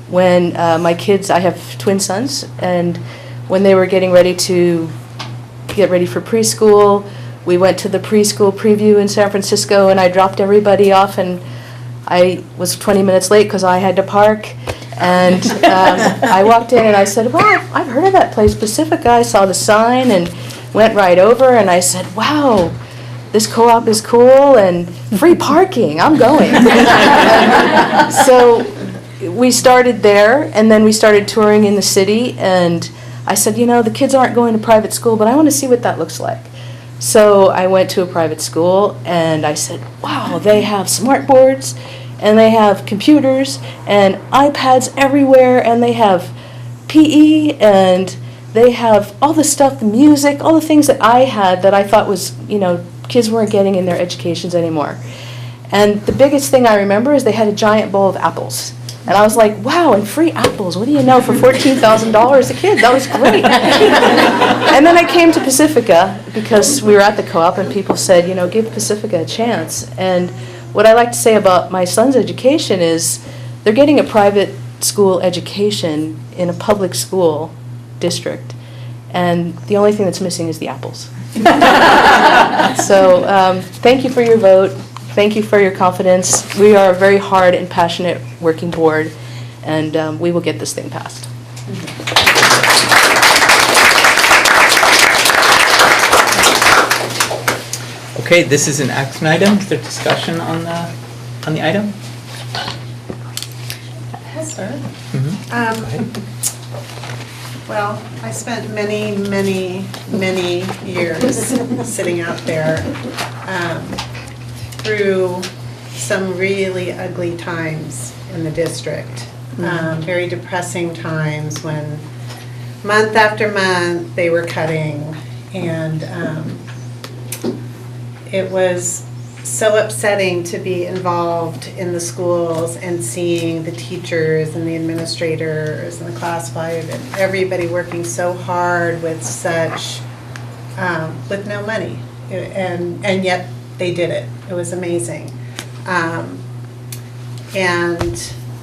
When my kids, I have twin sons, and when they were getting ready to get ready for preschool, we went to the preschool preview in San Francisco, and I dropped everybody off, and I was 20 minutes late because I had to park. And I walked in and I said, well, I've heard of that place, Pacifica. I saw the sign and went right over, and I said, wow, this co-op is cool and free parking, I'm going. So we started there, and then we started touring in the city, and I said, the kids aren't going to private school, but I want to see what that looks like. So I went to a private school, and I said, wow, they have smart boards, and they have computers, and iPads everywhere, and they have PE, and they have all the stuff, the music, all the things that I had that I thought was, kids weren't getting in their educations anymore. And the biggest thing I remember is they had a giant bowl of apples. And I was like, wow, and free apples, what do you know, for $14,000 a kid, that was great. And then I came to Pacifica because we were at the co-op and people said, you know, give Pacifica a chance. And what I like to say about my son's education is they're getting a private school education in a public school district. And the only thing that's missing is the apples. So thank you for your vote. Thank you for your confidence. We are a very hard and passionate working board, and we will get this thing passed. Okay, this is an action item. Is there discussion on the item? Well, I spent many, many, many years sitting out there through some really ugly times in the district. Very depressing times when month after month they were cutting, and it was so upsetting to be involved in the schools and seeing the teachers and the administrators and the class 5 and everybody working so hard with such, with no money. And yet they did it. It was amazing. And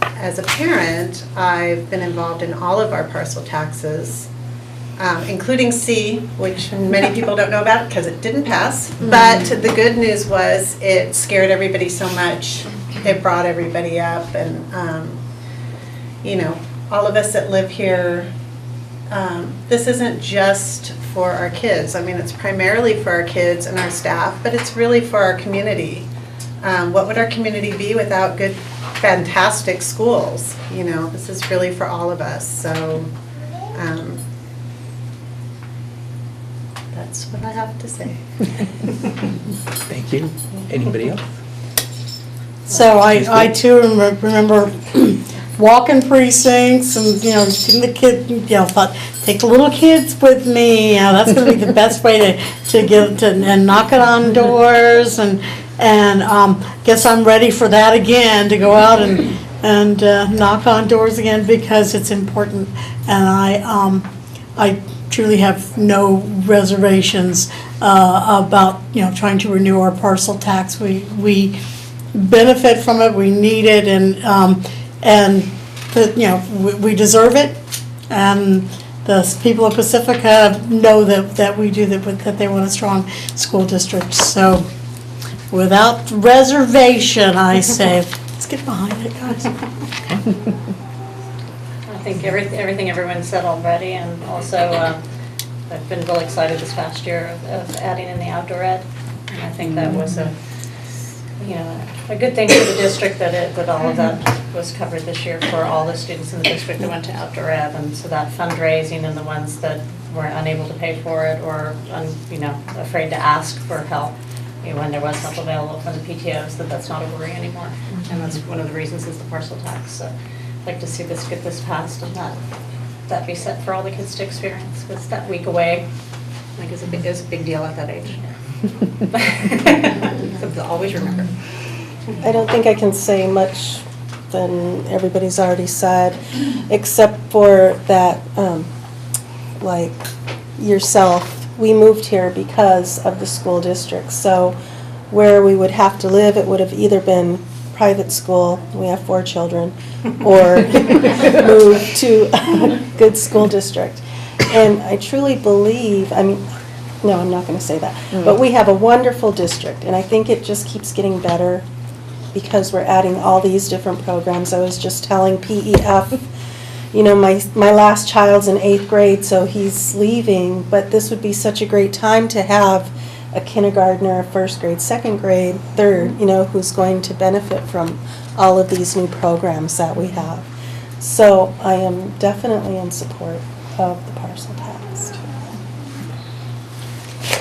as a parent, I've been involved in all of our parcel taxes, including C, which many people don't know about because it didn't pass. But the good news was it scared everybody so much. It brought everybody up, and you know, all of us that live here, this isn't just for our kids. I mean, it's primarily for our kids and our staff, but it's really for our community. What would our community be without good, fantastic schools? You know, this is really for all of us. So that's what I have to say. Thank you. Anybody else? So I too remember walking precincts and, you know, getting the kid, you know, thought, take the little kids with me, you know, that's gonna be the best way to get to, and knock it on doors, and guess I'm ready for that again, to go out and knock on doors again, because it's important. And I truly have no reservations about, you know, trying to renew our parcel tax. We benefit from it, we need it, and you know, we deserve it, and the people of Pacifica know that we do, that they want a strong school district. So without reservation, I say, let's get behind it, guys. I think everything everyone said already, and also I've been really excited this past year of adding in the outdoor ed, and I think that was a good thing for the district that all of that was covered this year for all the students in the district that went to outdoor ed, and so that fundraising and the ones that were unable to pay for it or afraid to ask for help, when there was help available from the PTOs, that's not a worry anymore, and that's one of the reasons is the parcel tax. So I'd like to see get this passed and that be set for all the kids to experience. It's that week away. I think it's a big deal at that age. Something to always remember. I don't think I can say much than everybody's already said, except for that, like yourself, we moved here because of the school district. So where we would have to live, it would have either been private school, we have 4 children, or move to a good school district. And I truly believe, I mean, no, I'm not going to say that, but we have a wonderful district, and I think it just keeps getting better because we're adding all these different programs. I was just telling PEF, you know, my last child's in 8th grade, so he's leaving, but this would be such a great time to have a kindergartner, a 1st grade, 2nd grade, 3rd, you know, who's going to benefit from all of these new programs that we have. So I am definitely in support of the parcel tax.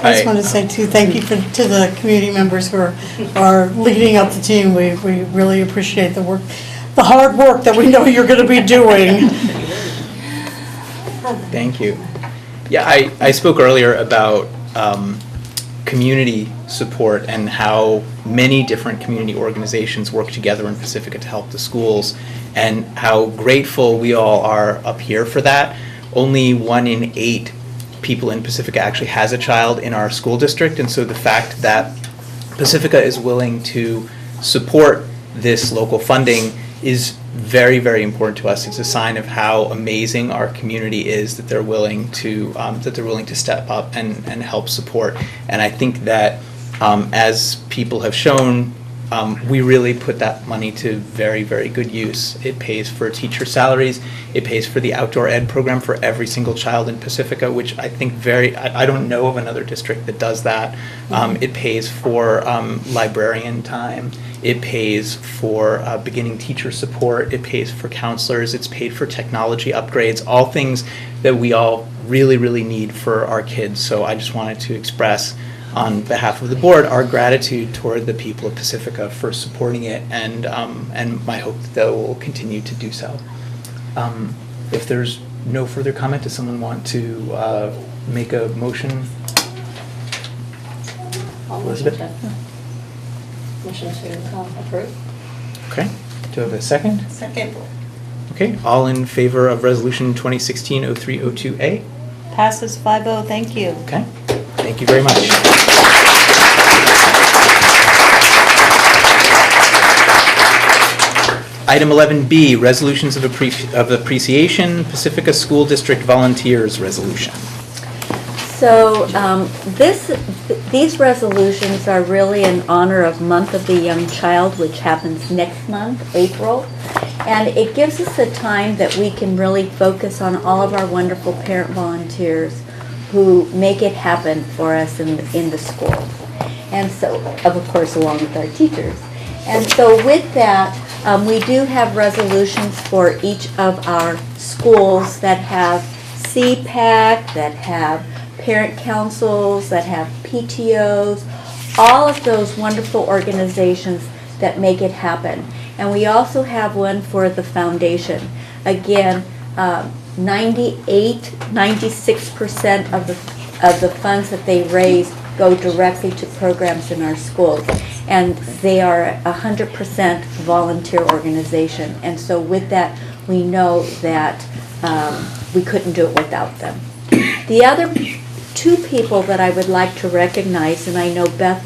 I just want to say too, thank you to the community members who are leading up the team. We really appreciate the work, the hard work that we know you're going to be doing. Thank you. Yeah, I spoke earlier about community support and how many different community organizations work together in Pacifica to help the schools, and how grateful we all are up here for that. Only 1 in 8 people in Pacifica actually has a child in our school district, and so the fact that Pacifica is willing to support this local funding is very, very important to us. It's a sign of how amazing our community is that they're willing to step up and help support. And I think that as people have shown, we really put that money to very, very good use. It pays for teacher salaries. It pays for the outdoor ed program for every single child in Pacifica, which I think I don't know of another district that does that. It pays for librarian time. It pays for beginning teacher support. It pays for counselors. It's paid for technology upgrades, all things that we all really, really need for our kids. So I just wanted to express on behalf of the board our gratitude toward the people of Pacifica for supporting it, and my hope that they will continue to do so. If there's no further comment, does someone want to make a motion? Elizabeth? Motion to approve. Okay. Do I have a second? Second. Okay. All in favor of Resolution 2016-0302A? Passes 5-0, thank you. Okay. Thank you very much. Item 11B, Resolutions of Appreciation, Pacifica School District Volunteers Resolution. So these resolutions are really in honor of Month of the Young Child, which happens next month, April. And it gives us a time that we can really focus on all of our wonderful parent volunteers who make it happen for us in the schools. And so, of course, along with our teachers. And so with that, we do have resolutions for each of our schools that have CPAC, that have parent councils, that have PTOs, all of those wonderful organizations that make it happen. And we also have one for the foundation. Again, 96% of the funds that they raise go directly to programs in our schools. And they are 100% volunteer organization. And so with that, we know that we couldn't do it without them. The other 2 people that I would like to recognize, and I know Beth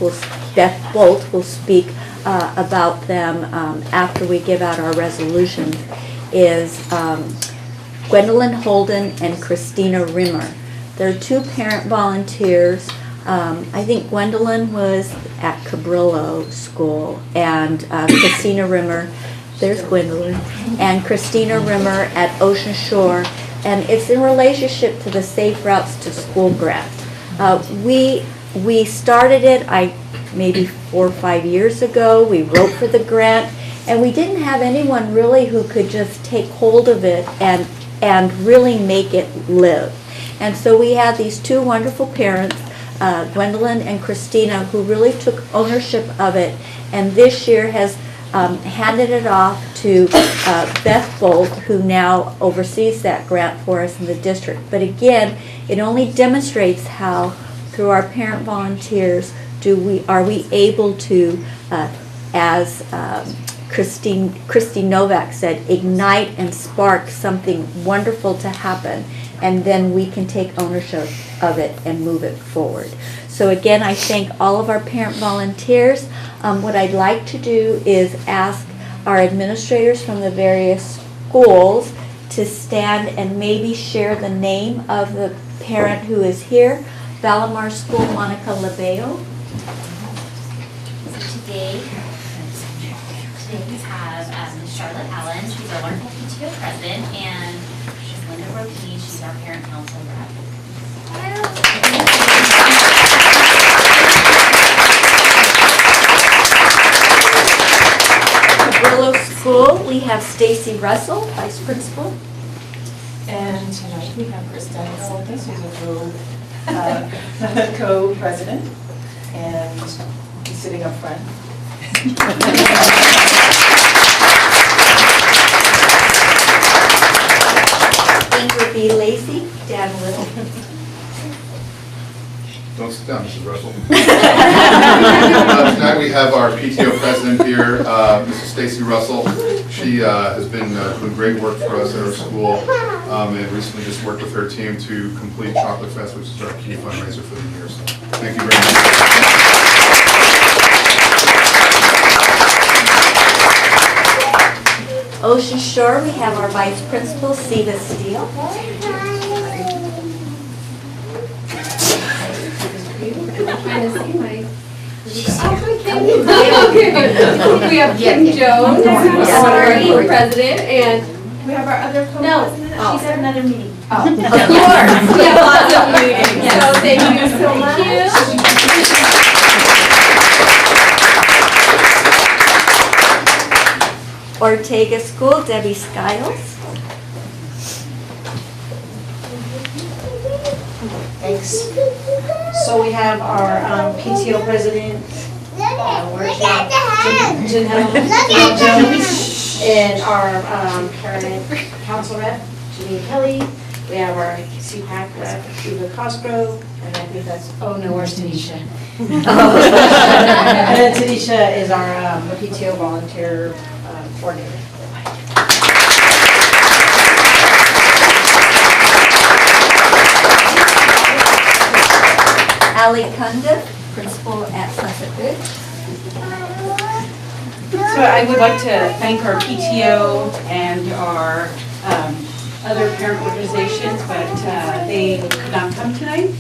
Bolt will speak about them after we give out our resolutions, is Gwendolyn Holden and Christina Rimmer. They're 2 parent volunteers. I think Gwendolyn was at Cabrillo School, and Christina Rimmer, there's Gwendolyn, and Christina Rimmer at Ocean Shore, and it's in relationship to the Safe Routes to School grant. We started it maybe 4 or 5 years ago. We wrote for the grant, and we didn't have anyone really who could just take hold of it and really make it live. And so we had these 2 wonderful parents, Gwendolyn and Christina, who really took ownership of it, and this year has handed it off to Beth Bolt, who now oversees that grant for us in the district. But again, it only demonstrates how, through our parent volunteers, are we able to, as Christy Novak said, ignite and spark something wonderful to happen, and then we can take ownership of it and move it forward. So again, I thank all of our parent volunteers. What I'd like to do is ask our administrators from the various schools to stand and maybe share the name of the parent who is here. Valamar School, Monica Labeo. So today we have Charlotte Allen. She's our wonderful PTO president, and she's Linda Ropini. She's our parent council rep. Cabrillo School, we have Stacy Russell, vice principal. And tonight we have Kristen Soltis, who's a co-president, and he's sitting up front. Ingrid B. Lacey, Dan Little. Don't sit down, Mrs. Russell. Tonight we have our PTO president here, Mrs. Stacy Russell. She has been doing great work for us at our school, and recently just worked with her team to complete Chocolate Fest, which is our key fundraiser for the year. So thank you very much. Ocean Shore, we have our Vice Principal, Siva Steele. We have Kim Jones, our president, and we have our other co-president. No, she's at another meeting. Of course, we have lots of meetings, so thank you so much. Ortega School, Debbie Skiles. Thanks. So we have our PTO president, Janelle Jones, and our parent council rep, Janine Kelly. We have our CPAC rep, Eva Cosgrove, and I think that's, oh no, where's Tanisha? And then Tanisha is our PTO volunteer coordinator. Ali Kunda, principal at Sunset Ridge. So I would like to thank our PTO and our other parent organizations, but they could not come tonight.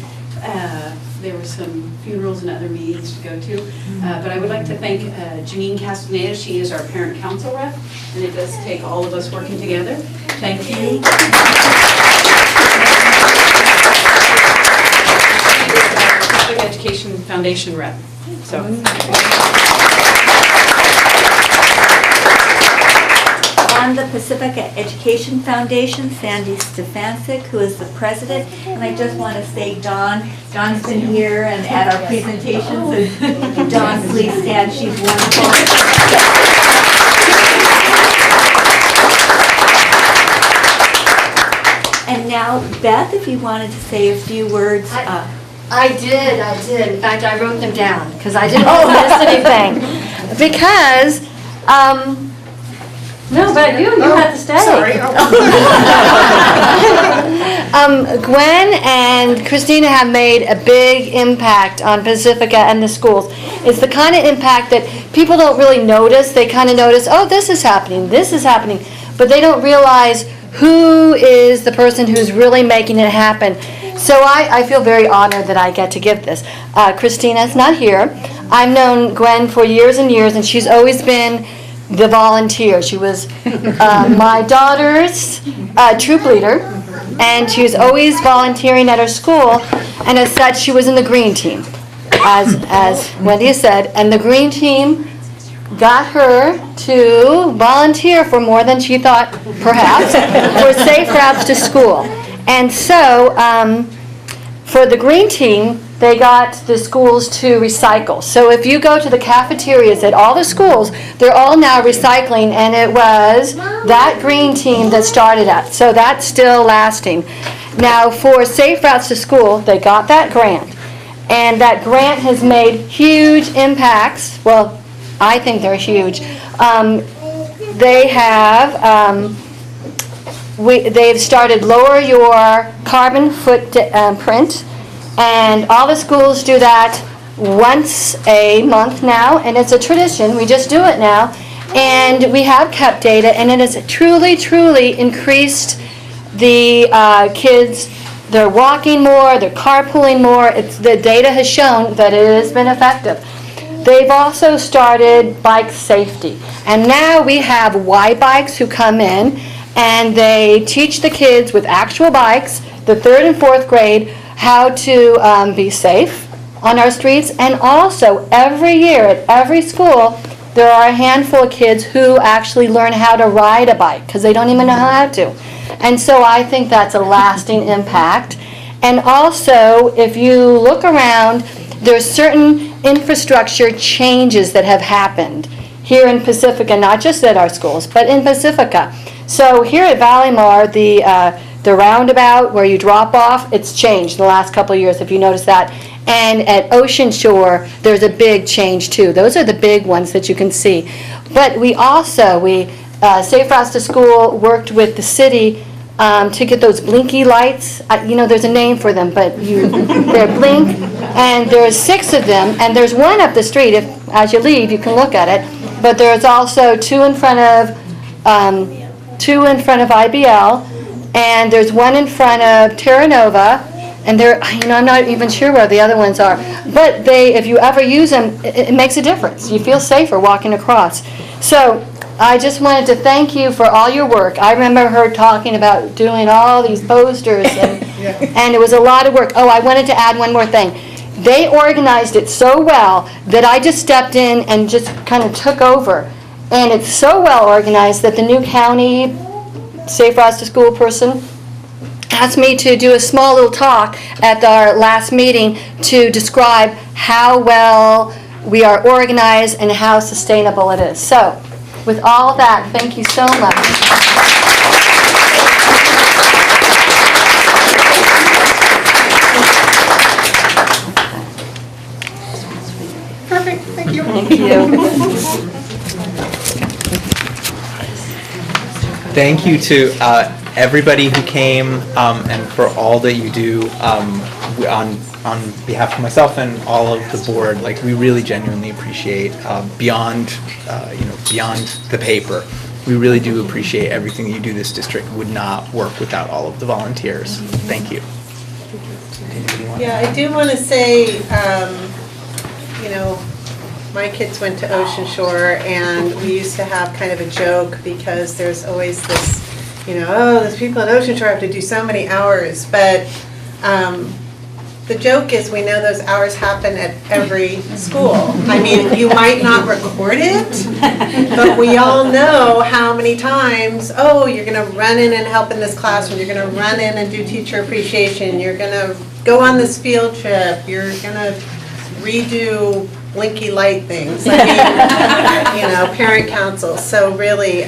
There were some funerals and other meetings to go to. But I would like to thank Janine Castaneda. She is our parent council rep, and it does take all of us working together. Thank you. Education Foundation rep. So. On the Pacifica Education Foundation, Sandy Stefancic, who is the president. And I just want to say Dawn's been here and at our presentations. And Dawn, please stand. She's wonderful. And now, Beth, if you wanted to say a few words. I did. In fact, I wrote them down because I didn't miss anything. Because, no, but you have to stay. Sorry. Gwen and Christina have made a big impact on Pacifica and the schools. It's the kind of impact that people don't really notice. They kind of notice, oh, this is happening, but they don't realize who is the person who's really making it happen. So I feel very honored that I get to give this. Christina's not here. I've known Gwen for years and years, and she's always been the volunteer. She was my daughter's troop leader, and she was always volunteering at her school, and as such, she was in the green team, as Wendy has said, and the green team got her to volunteer for more than she thought, perhaps, for safe routes to school. And so, for the green team, they got the schools to recycle. So if you go to the cafeterias at all the schools, they're all now recycling, and it was that green team that started that. So that's still lasting. Now, for Safe Routes to School, they got that grant. And that grant has made huge impacts. Well, I think they're huge. They have... they've started Lower Your Carbon Footprint, and all the schools do that once a month now, and it's a tradition. We just do it now, and we have kept data, and it has truly, truly increased the kids. They're walking more, they're carpooling more. The data has shown that it has been effective. They've also started bike safety, and now we have Y Bikes who come in, and they teach the kids with actual bikes, the 3rd and 4th grade, how to be safe on our streets. And also, every year at every school, there are a handful of kids who actually learn how to ride a bike because they don't even know how to. And so I think that's a lasting impact. And also, if you look around, there's certain infrastructure changes that have happened here in Pacifica, not just at our schools, but in Pacifica. So here at Valleymar, the The roundabout where you drop off, it's changed in the last couple of years, if you notice that. And at Ocean Shore, there's a big change too. Those are the big ones that you can see. But we also, Safe Routes to School worked with the city to get those blinky lights. You know, there's a name for them, but they're blink. And there's 6 of them, and there's one up the street. As you leave, you can look at it. But there's also 2 in front of IBL, and there's 1 in front of Terra Nova. And I'm not even sure where the other ones are. But if you ever use them, it makes a difference. You feel safer walking across. So I just wanted to thank you for all your work. I remember her talking about doing all these posters, and it was a lot of work. Oh, I wanted to add one more thing. They organized it so well that I just stepped in and just kind of took over. And it's so well organized that the new county Safe Routes to School person asked me to do a small little talk at our last meeting to describe how well we are organized and how sustainable it is. So, with all that, thank you so much. Perfect, thank you. Thank you. Thank you to everybody who came and for all that you do on behalf of myself and all of the board. Like, we really genuinely appreciate beyond the paper. We really do appreciate everything that you do. This district would not work without all of the volunteers. Thank you. Yeah, I do want to say, my kids went to Ocean Shore, and we used to have kind of a joke because there's always this, those people at Ocean Shore have to do so many hours. But the joke is, we know those hours happen at every school. I mean, you might not record it, but we all know how many times, you're going to run in and help in this classroom, you're going to run in and do teacher appreciation, you're going to go on this field trip, you're going to redo blinky light things. I mean, parent council. So really,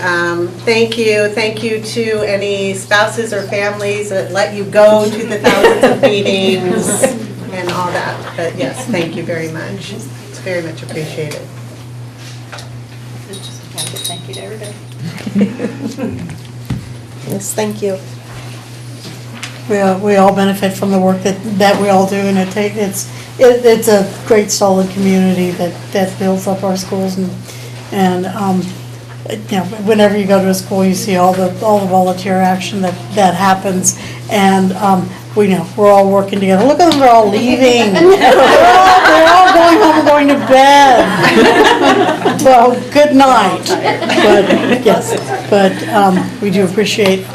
thank you. Thank you to any spouses or families that let you go to the thousands of meetings and all that. But yes, thank you very much. It's very much appreciated. Thank you to everybody. Yes, thank you. We all benefit from the work that we all do, and it's a great solid community that builds up our schools, and whenever you go to a school, you see all the volunteer action that happens, and we're all working together. Look at them, they're all leaving. They're all going home and going to bed. Well, good night. But we do appreciate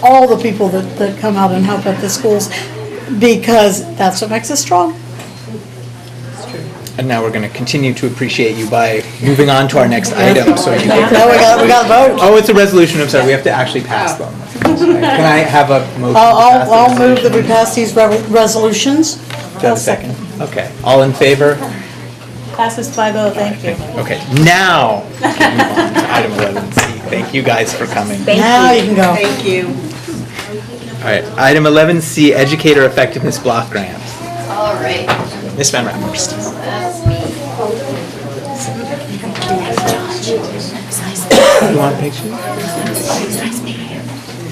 all the people that come out and help at the schools, because that's what makes us strong. And now we're going to continue to appreciate you by moving on to our next item. So you No, we got to vote. Oh, it's a resolution. I'm sorry. We have to actually pass them. Can I have a motion? to pass I'll the move that we resolution? pass these resolutions. Do I have a second? Okay. All in favor? Passes 5-0, thank you. Okay. Now, move on to item 11C. Thank you guys for coming. Now you can go. Thank you. All right. Item 11C, Educator Effectiveness Block Grant. All right. Ms. Van Rapp first. That's me. You want a picture?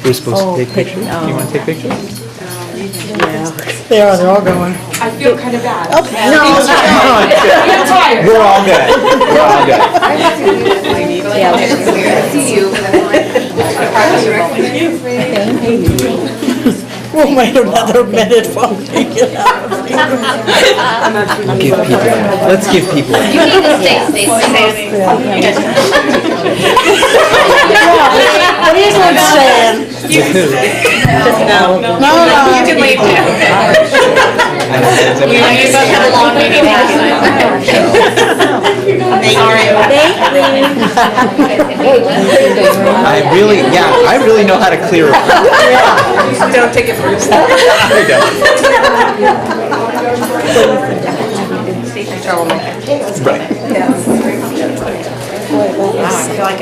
We're supposed to take pictures? Do you want to take pictures? They're all going. I feel kind of bad. No, I'm tired. We're all good. We're all good. We'll make another minute while we get out of here. Let's give people. You need to stay. What are you going to say? No. You can leave too. You both had a long meeting last night. I really know how to clear it. Don't take it first. I don't. Right. I feel like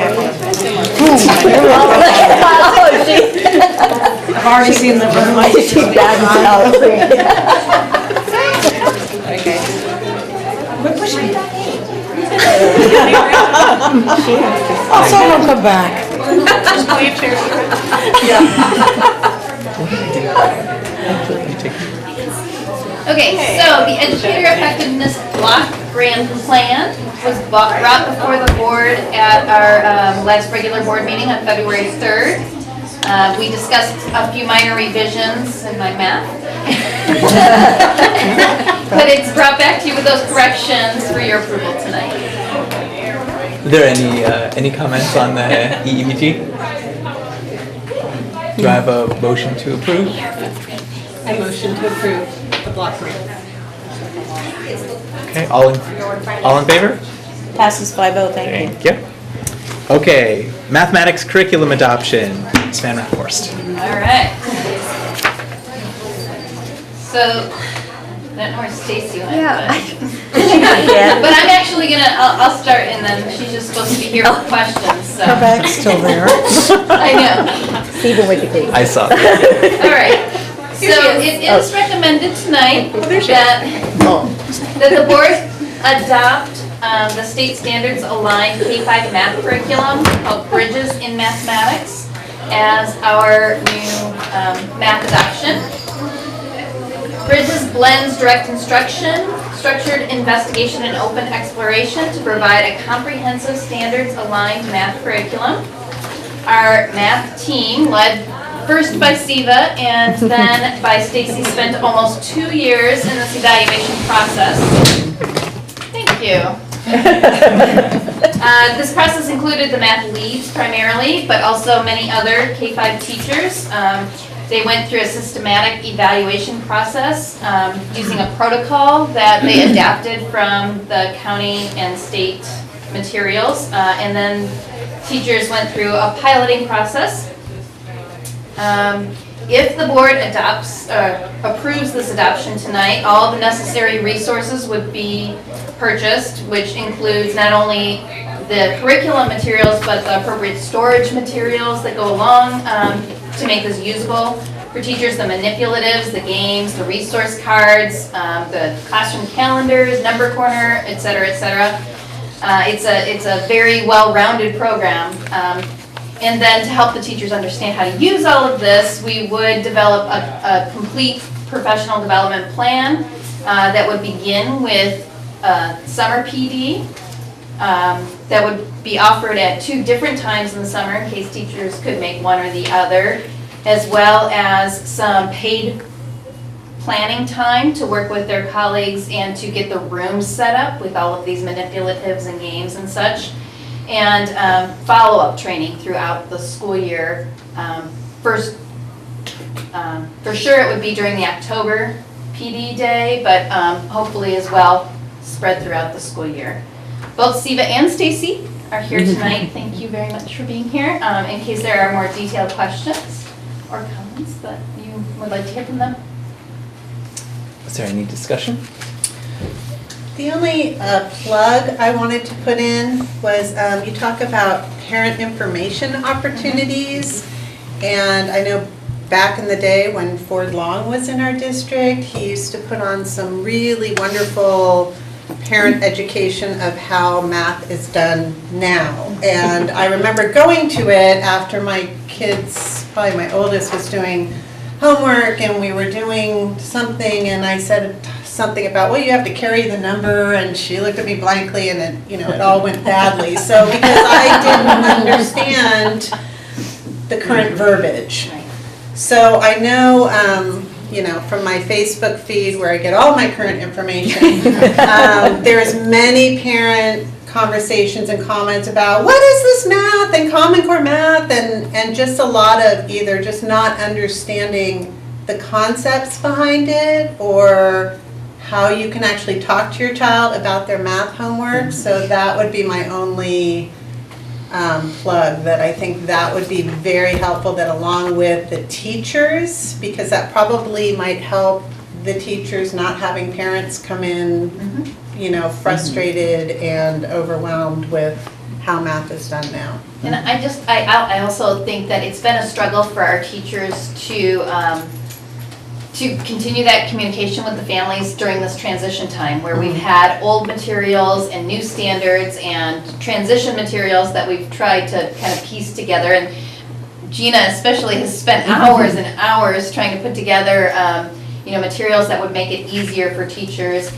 I've already seen the room. We're pushing it back in. Oh, someone come back. Okay, so the Educator Effectiveness Block Grant Plan was brought before the board at our last regular board meeting on February 3rd. We discussed a few minor revisions in my math. But it's brought back to you with those corrections for your approval tonight. Are there any comments on the EEBG? Do I have a motion to approve? I motion to approve the block grant. Okay, all in favor? Passes 5-0, thank you. Thank you. Okay, mathematics curriculum adoption, Ms. Van Raaphorst. All right. So, I don't know where Stacy went. But I'm actually I'll start and then she's just supposed to be here for questions, so. Her bag's still there. I know. Stephen Wikipedia. I saw that. All right. So it is recommended tonight that the board adopt the state standards aligned K-5 math curriculum called Bridges in Mathematics as our new math adoption. Bridges blends direct instruction, structured investigation, and open exploration to provide a comprehensive standards-aligned math curriculum. Our math team, led first by Siva and then by Stacy, spent almost 2 years in this evaluation process. Thank you. This process included the math leads primarily, but also many other K-5 teachers. They went through a systematic evaluation process using a protocol that they adapted from the county and state materials. And then teachers went through a piloting process. If the board approves this adoption tonight, all the necessary resources would be purchased, which includes not only the curriculum materials, but the appropriate storage materials that go along to make this usable for teachers, the manipulatives, the games, the resource cards, the classroom calendars, number corner, et cetera, et cetera. It's a very well-rounded program. And then to help the teachers understand how to use all of this, we would develop a complete professional development plan that would begin with summer PD that would be offered at 2 different times in the summer in case teachers could make one or the other, as well as some paid planning time to work with their colleagues and to get the rooms set up with all of these manipulatives and games and such, and follow-up training throughout the school year. For sure it would be during the October PD day, but hopefully as well spread throughout the school year. Both Siva and Stacy are here tonight. Thank you very much for being here. In case there are more detailed questions or comments that you would like to hear from them. Is there any discussion? The only plug I wanted to put in was you talk about parent information opportunities. And I know back in the day when Ford Long was in our district, he used to put on some really wonderful parent education of how math is done now. And I remember going to it after my kids, probably my oldest, was doing homework and we were doing something and I said something about, well, you have to carry the number, and she looked at me blankly and it, it all went badly. So because I didn't understand the current verbiage. So I know, from my Facebook feed where I get all my current information, there's many parent conversations and comments about what is this math and Common Core math and just a lot of either just not understanding the concepts behind it or how you can actually talk to your child about their math homework. So that would be my only plug, that I think that would be very helpful, that along with the teachers, because that probably might help the teachers not having parents come in, frustrated and overwhelmed with how math is done now. And I also think that it's been a struggle for our teachers to continue that communication with the families during this transition time, where we've had old materials and new standards and transition materials that we've tried to kind of piece together. And Gina especially has spent hours and hours trying to put together, materials that would make it easier for teachers.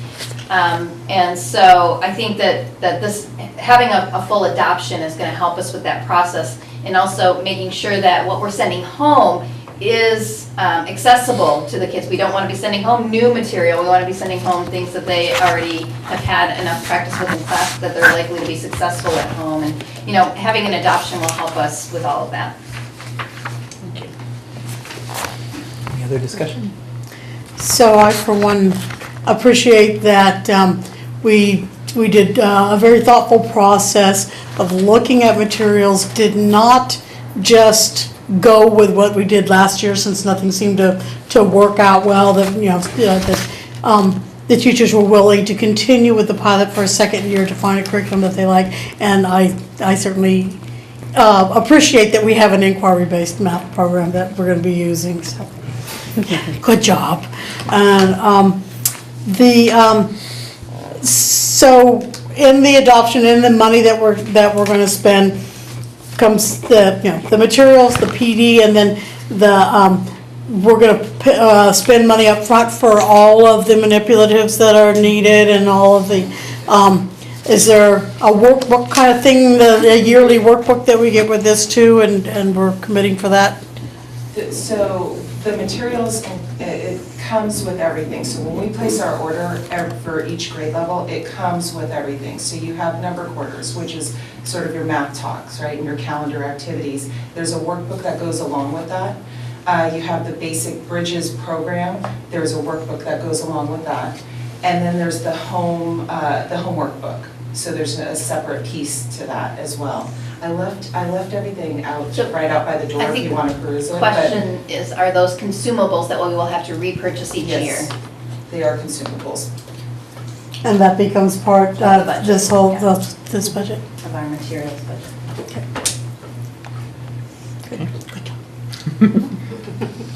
And so I think that this, having a full adoption is going to help us with that process, and also making sure that what we're sending home is accessible to the kids. We don't want to be sending home new material. We want to be sending home things that they already have had enough practice with in class that they're likely to be successful at home. And, having an adoption will help us with all of that. Any other discussion? So I, for one, appreciate that we did a very thoughtful process of looking at materials, did not just go with what we did last year, since nothing seemed to work out well, that the teachers were willing to continue with the pilot for a second year to find a curriculum that they like. And I certainly appreciate that we have an inquiry-based math program that we're going to be using, so good job. And so in the adoption, in the money that we're going to spend, comes the materials, the PD, and then we're going to spend money up front for all of the manipulatives that are needed, and all of the is there a workbook kind of thing, the yearly workbook that we get with this too, and we're committing for that? So the materials, it comes with everything. So when we place our order for each grade level, it comes with everything. So you have number quarters, which is sort of your math talks, right, and your calendar activities. There's a workbook that goes along with that. You have the basic Bridges program. There's a workbook that goes along with that. And then there's the home workbook. So there's a separate piece to that as well. I left everything out, right out by the door if you want to peruse it. The question is, are those consumables that we will have to repurchase each year? They are consumables. And that becomes part of this whole, this budget? Of our materials budget. Okay.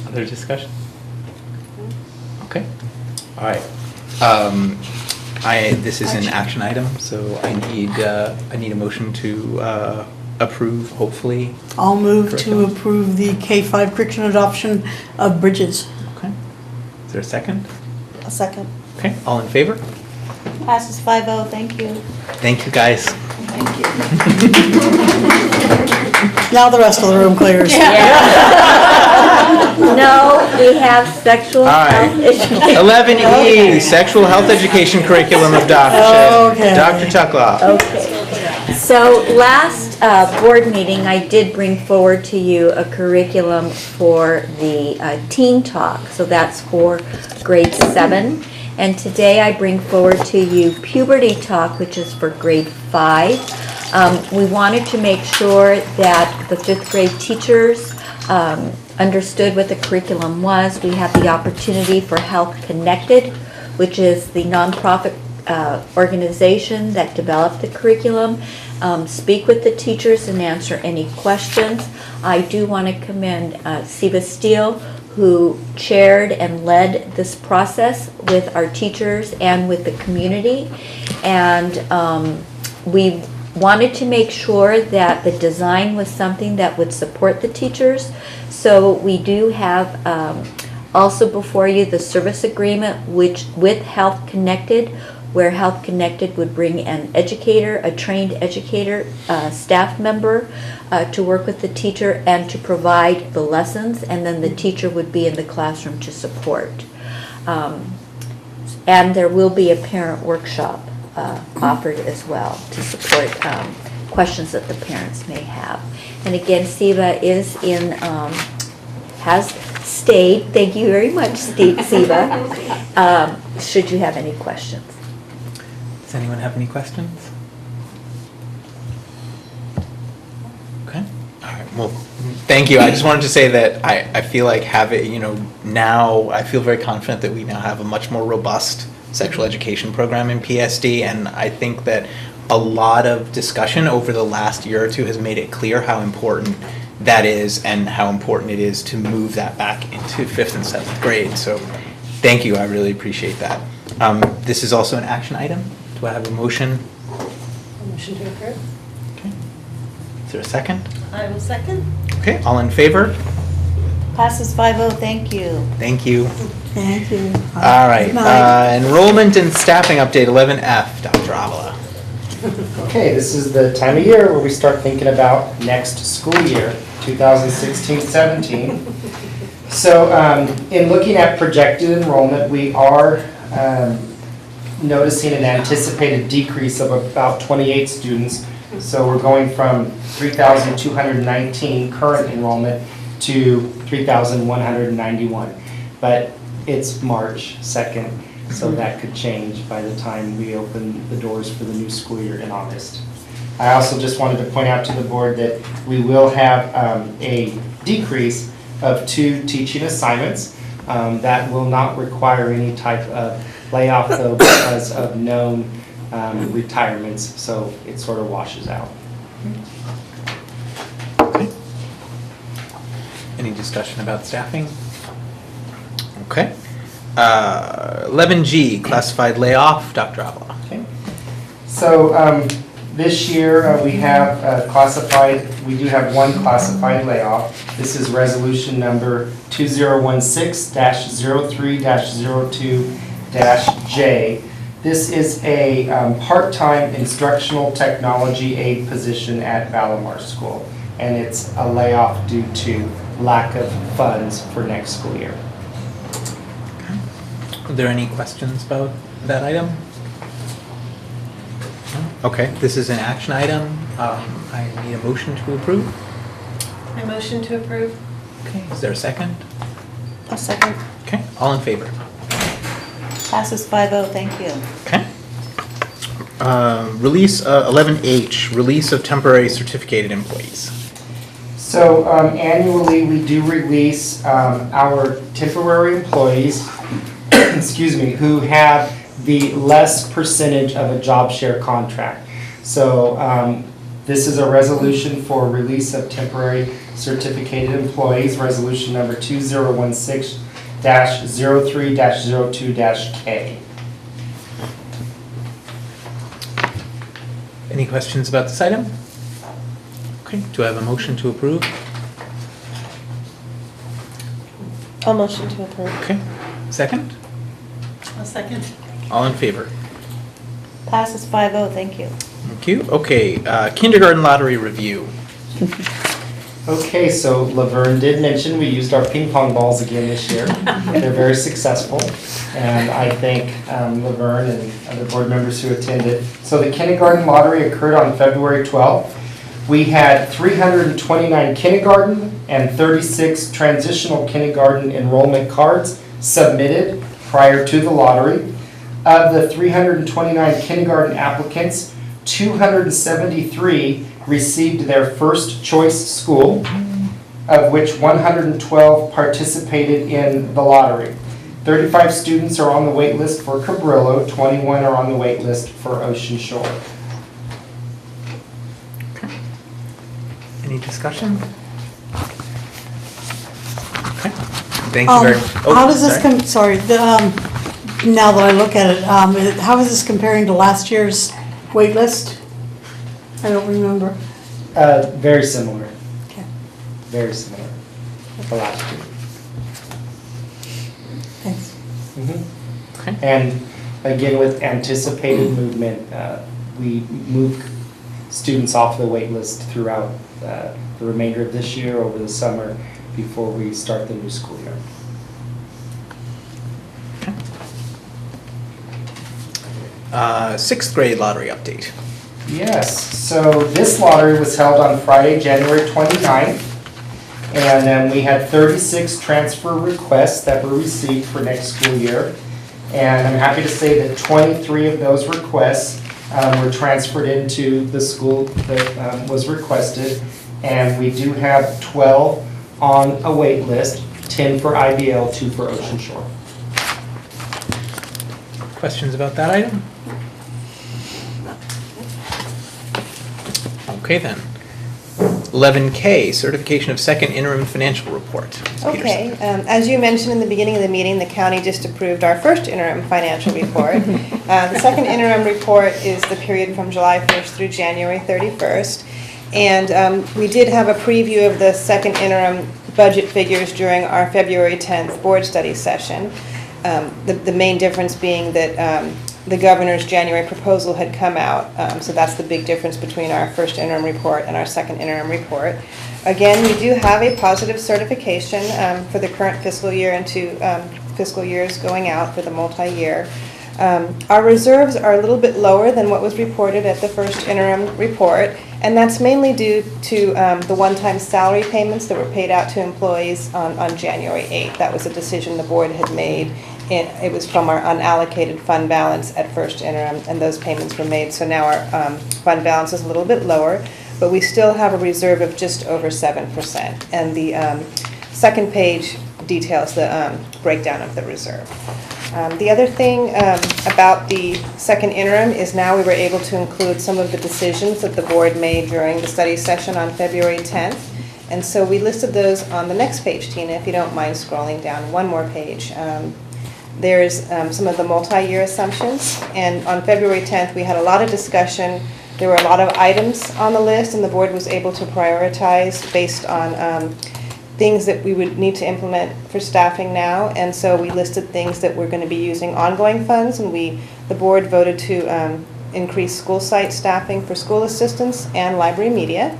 Other discussion? Okay. All right. This is an action item, so I need a motion to approve, hopefully. I'll move to approve the K-5 curriculum adoption of Bridges. Okay. Is there a second? A second. Okay, all in favor? Passes 5-0, thank you. Thank you, guys. Thank you. Now the rest of the room clears. No, we have sexual All right. health education. 11E, Sexual Health Education Curriculum Adoption. Okay. Dr. Tuckloff. Okay. So last board meeting, I did bring forward to you a curriculum for the Teen Talk. So that's for grade 7. And today I bring forward to you Puberty Talk, which is for grade 5. We wanted to make sure that the 5th grade teachers understood what the curriculum was. We have the opportunity for Health Connected, which is the nonprofit organization that developed the curriculum, speak with the teachers and answer any questions. I do want to commend Siva Steele, who chaired and led this process with our teachers and with the community. And we wanted to make sure that the design was something that would support the teachers. So we do have also before you the service agreement with Health Connected, where Health Connected would bring an educator, a trained educator, staff member to work with the teacher and to provide the lessons, and then the teacher would be in the classroom to support. And there will be a parent workshop offered as well to support questions that the parents may have. And again, Siva is in, has stayed, thank you very much, Siva, should you have any questions. Does anyone have any questions? Okay. All right. Well, thank you. I just wanted to say that I feel like now I feel very confident that we now have a much more robust sexual education program in PSD, and I think that a lot of discussion over the last year or two has made it clear how important that is and how important it is to move that back into 5th and 7th grade. So thank you, I really appreciate that. This is also an action item. Do I have a motion? Motion to approve. Okay. Is there a second? I will second. Okay, all in favor? Passes 5-0, thank you. Thank you. Thank you. All right, Good night. enrollment and staffing update 11F, Dr. Avila. Okay, this is the time of year where we start thinking about next school year, 2016-17. So in looking at projected enrollment, we are noticing an anticipated decrease of about 28 students. So we're going from 3,219 current enrollment to 3,191. But it's March 2nd, so that could change by the time we open the doors for the new school year in August. I also just wanted to point out to the board that we will have a decrease of 2 teaching assignments. That will not require any type of layoff though because of known retirements, so it sort of washes out. Okay. Any discussion about staffing? Okay. 11G, classified layoff, Dr. Avila. Okay. So this year we have we do have one classified layoff. This is resolution number 2016-03-02-J. This is a part-time instructional technology aide position at Valamar School, and it's a layoff due to lack of funds for next school year. Are there any questions about that item? No? Okay, this is an action item. I need a motion to approve. I motion to approve. Okay, is there a second? A second. Okay, all in favor? Passes 5-0, thank you. Okay. Release, 11H, release of temporary certificated employees. So annually, we do release our temporary employees, excuse me, who have the less percentage of a job share contract. So this is a resolution for release of temporary certificated employees, resolution number 2016-03-02-K. Any questions about this item? Okay, do I have a motion to approve? I'll motion to approve. Okay, second? A second. All in favor? Passes 5-0, thank you. Thank you. Okay, kindergarten lottery review. Okay, so Laverne did mention we used our ping pong balls again this year. They're very successful, and I thank Laverne and other board members who attended. So the kindergarten lottery occurred on February 12th. We had 329 kindergarten and 36 transitional kindergarten enrollment cards submitted prior to the lottery. Of the 329 kindergarten applicants, 273 received their first choice school, of which 112 participated in the lottery. 35 students are on the wait list for Cabrillo, 21 are on the wait list for Ocean Shore. Any discussion? Okay, thank you very much. How does this now that I look at it, how is this comparing to last year's wait list? I don't remember. Very similar. Okay. Very similar to last year. Thanks. And again, with anticipated movement, we move students off the wait list throughout the remainder of this year, over the summer, before we start the new school year. Sixth grade lottery update. Yes, so this lottery was held on Friday, January 29th, and then we had 36 transfer requests that were received for next school year. And I'm happy to say that 23 of those requests were transferred into the school that was requested, and we do have 12 on a wait list, 10 for IBL, 2 for Ocean Shore. Questions about that item? Okay then. 11K, certification of second interim financial report. Ms. Okay, Peterson. as you mentioned in the beginning of the meeting, the county just approved our first interim financial report. The second interim report is the period from July 1st through January 31st. And we did have a preview of the second interim budget figures during our February 10th board study session. The main difference being that the governor's January proposal had come out, so that's the big difference between our first interim report and our second interim report. Again, we do have a positive certification for the current fiscal year and 2 fiscal years going out for the multi-year. Our reserves are a little bit lower than what was reported at the first interim report, and that's mainly due to the one-time salary payments that were paid out to employees on January 8th. That was a decision the board had made. It was from our unallocated fund balance at first interim, and those payments were made. So now our fund balance is a little bit lower, but we still have a reserve of just over 7%. And the second page details the breakdown of the reserve. The other thing about the second interim is now we were able to include some of the decisions that the board made during the study session on February 10th. And so we listed those on the next page, Tina, if you don't mind scrolling down one more page. There's some of the multi-year assumptions, and on February 10th we had a lot of discussion. There were a lot of items on the list, and the board was able to prioritize based on things that we would need to implement for staffing now, and so we listed things that we're going to be using ongoing funds, and the board voted to increase school site staffing for school assistants and library media,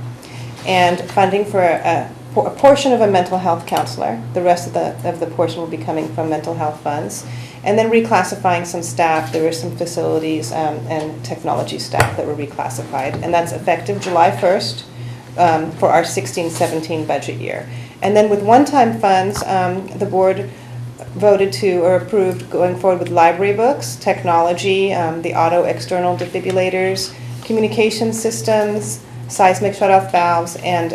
and funding for a portion of a mental health counselor. The rest of the portion will be coming from mental health funds. And then reclassifying some staff. There were some facilities and technology staff that were reclassified. And that's effective July 1st for our 16-17 budget year. And then with one-time funds, the board voted to or approved going forward with library books, technology, the auto external defibrillators, communication systems, seismic shutoff valves, and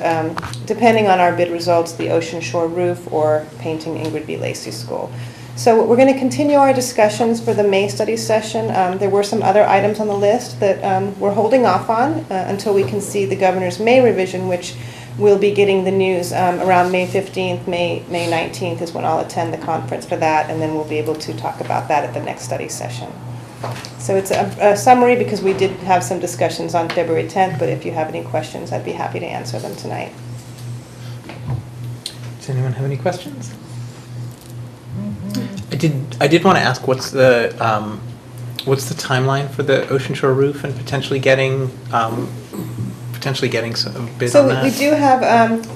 depending on our bid results, the Ocean Shore roof or painting Ingrid B. Lacey School. So we're going to continue our discussions for the May study session. There were some other items on the list that we're holding off on until we can see the governor's May revision, which we'll be getting the news around May 15th, May 19th is when I'll attend the conference for that, and then we'll be able to talk about that at the next study session. So it's a summary because we did have some discussions on February 10th, but if you have any questions, I'd be happy to answer them tonight. Does anyone have any questions? I did want to ask what's the timeline for the Ocean Shore roof and potentially getting some bid on that? So we do have,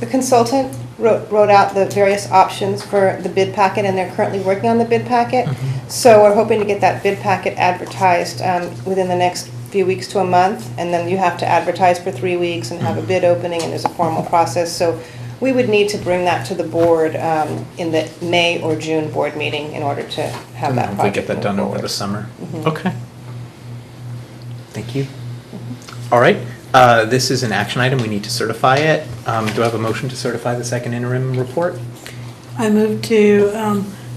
the consultant wrote out the various options for the bid packet, and they're currently working on the bid packet. So we're hoping to get that bid packet advertised within the next few weeks to a month, and then you have to advertise for 3 weeks and have a bid opening, and there's a formal process. So we would need to bring that to the board in the May or June board meeting in order to have that project. Hopefully get that done move over the forward. summer. Mhm. Okay. Thank you. All right. This is an action item. We need to certify it. Do I have a motion to certify the second interim report? I move to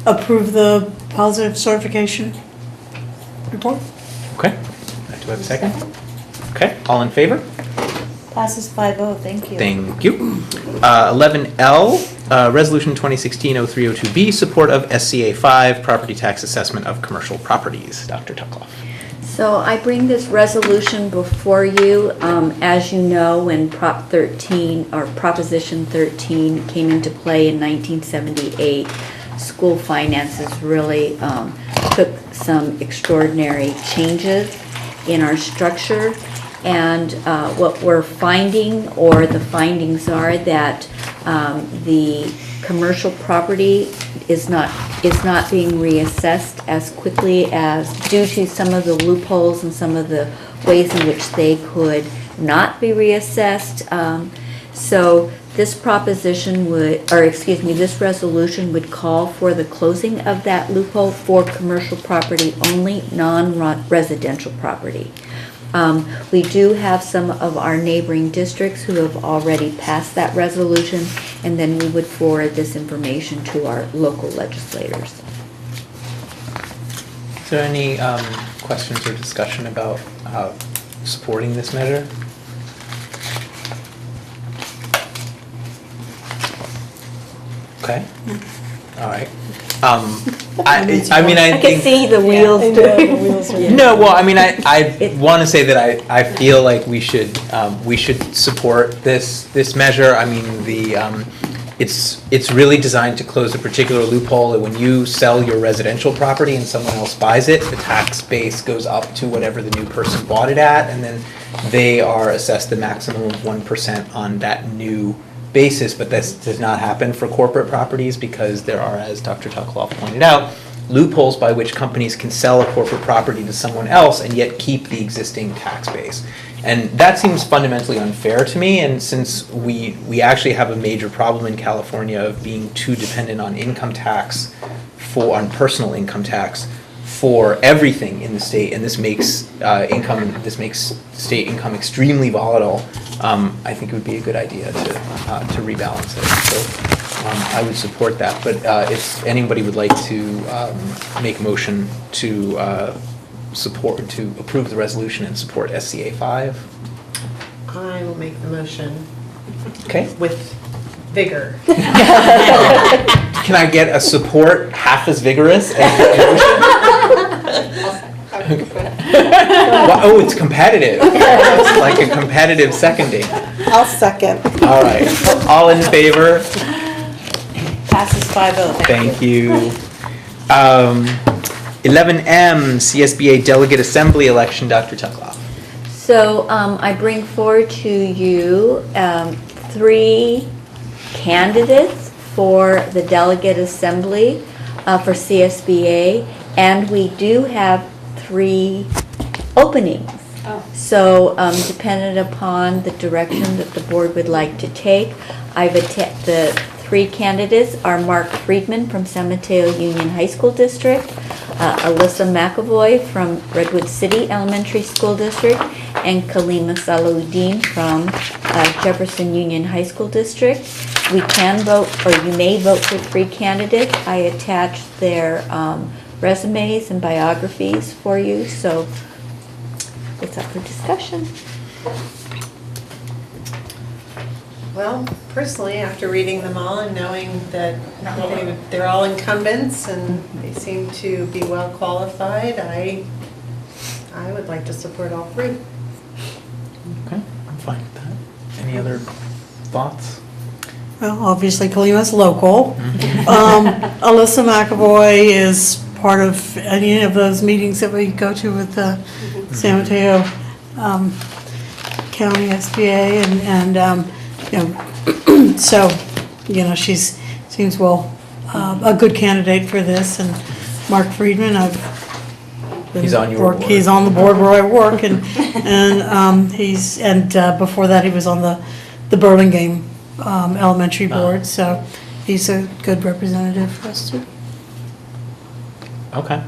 approve the positive certification report. Okay. Do I have a second? Okay. All in favor? Passes 5-0, thank you. Thank you. 11L, Resolution 2016-0302B, support of SCA 5, property tax assessment of commercial properties. Dr. Tuckloff. So I bring this resolution before you. As you know, when Prop 13 or Proposition 13 came into play in 1978, school finances really took some extraordinary changes in our structure. And what we're finding, or the findings are, that the commercial property is not being reassessed as quickly as, due to some of the loopholes and some of the ways in which they could not be reassessed. So this this resolution would call for the closing of that loophole for commercial property only, non-residential property. We do have some of our neighboring districts who have already passed that resolution, and then we would forward this information to our local legislators. Is there any questions or discussion about supporting this measure? Okay. All right. I mean, I I can think. see the wheels turning. No, well, I mean, I want to say that I feel like we should support this measure. I mean, it's really designed to close a particular loophole. When you sell your residential property and someone else buys it, the tax base goes up to whatever the new person bought it at, and then they are assessed the maximum of 1% on that new basis. But this does not happen for corporate properties because there are, as Dr. Tuckloff pointed out, loopholes by which companies can sell a corporate property to someone else and yet keep the existing tax base. And that seems fundamentally unfair to me, and since we actually have a major problem in California of being too dependent on income tax on personal income tax for everything in the state, and this makes state income extremely volatile, I think it would be a good idea to rebalance it. So I would support that, but if anybody would like to make a motion to approve the resolution and support SCA 5. I will make the motion. Okay. With vigor. Can I get a support half as vigorous as the motion? Well, oh, it's competitive. It's like a competitive seconding. I'll second. All right. All in favor? Passes 5-0. Thank you. 11M, CSBA Delegate Assembly Election, Dr. Tuckloff. So I bring forward to you 3 candidates for the Delegate Assembly for CSBA, and we do have 3 openings. So dependent upon the direction that the board would like to take, the 3 candidates are Mark Friedman from San Mateo Union High School District, Alyssa McAvoy from Redwood City Elementary School District, and Kalima Salahuddin from Jefferson Union High School District. We can vote, or you may vote for 3 candidates. I attached their resumes and biographies for you, so it's up for discussion. Well, personally, after reading them all and knowing that they're all incumbents and they seem to be well qualified, I would like to support all 3. Okay, I'm fine with that. Any other thoughts? Well, obviously Kalima's local. Alyssa McAvoy is part of any of those meetings that we go to with the San Mateo County SBA, and you know, so, you know, she seems a good candidate for this. And Mark Friedman, He's on your board. He's on the board where I work, and before that he was on the Burlingame Elementary Board, so he's a good representative for us too. Okay.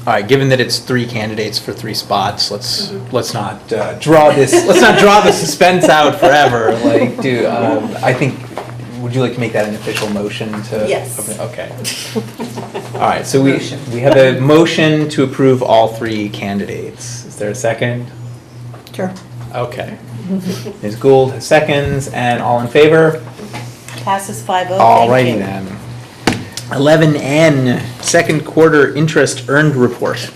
All right, given that it's 3 candidates for 3 spots, let's not draw the suspense out forever. Like, I think, would you like to make that an official motion to? Yes. Okay. All right, so we have a motion to approve all 3 candidates. Is there a second? Sure. Okay. Ms. Gould has seconds, and all in favor? Passes 5-0. All righty then. 11N, second quarter interest earned report.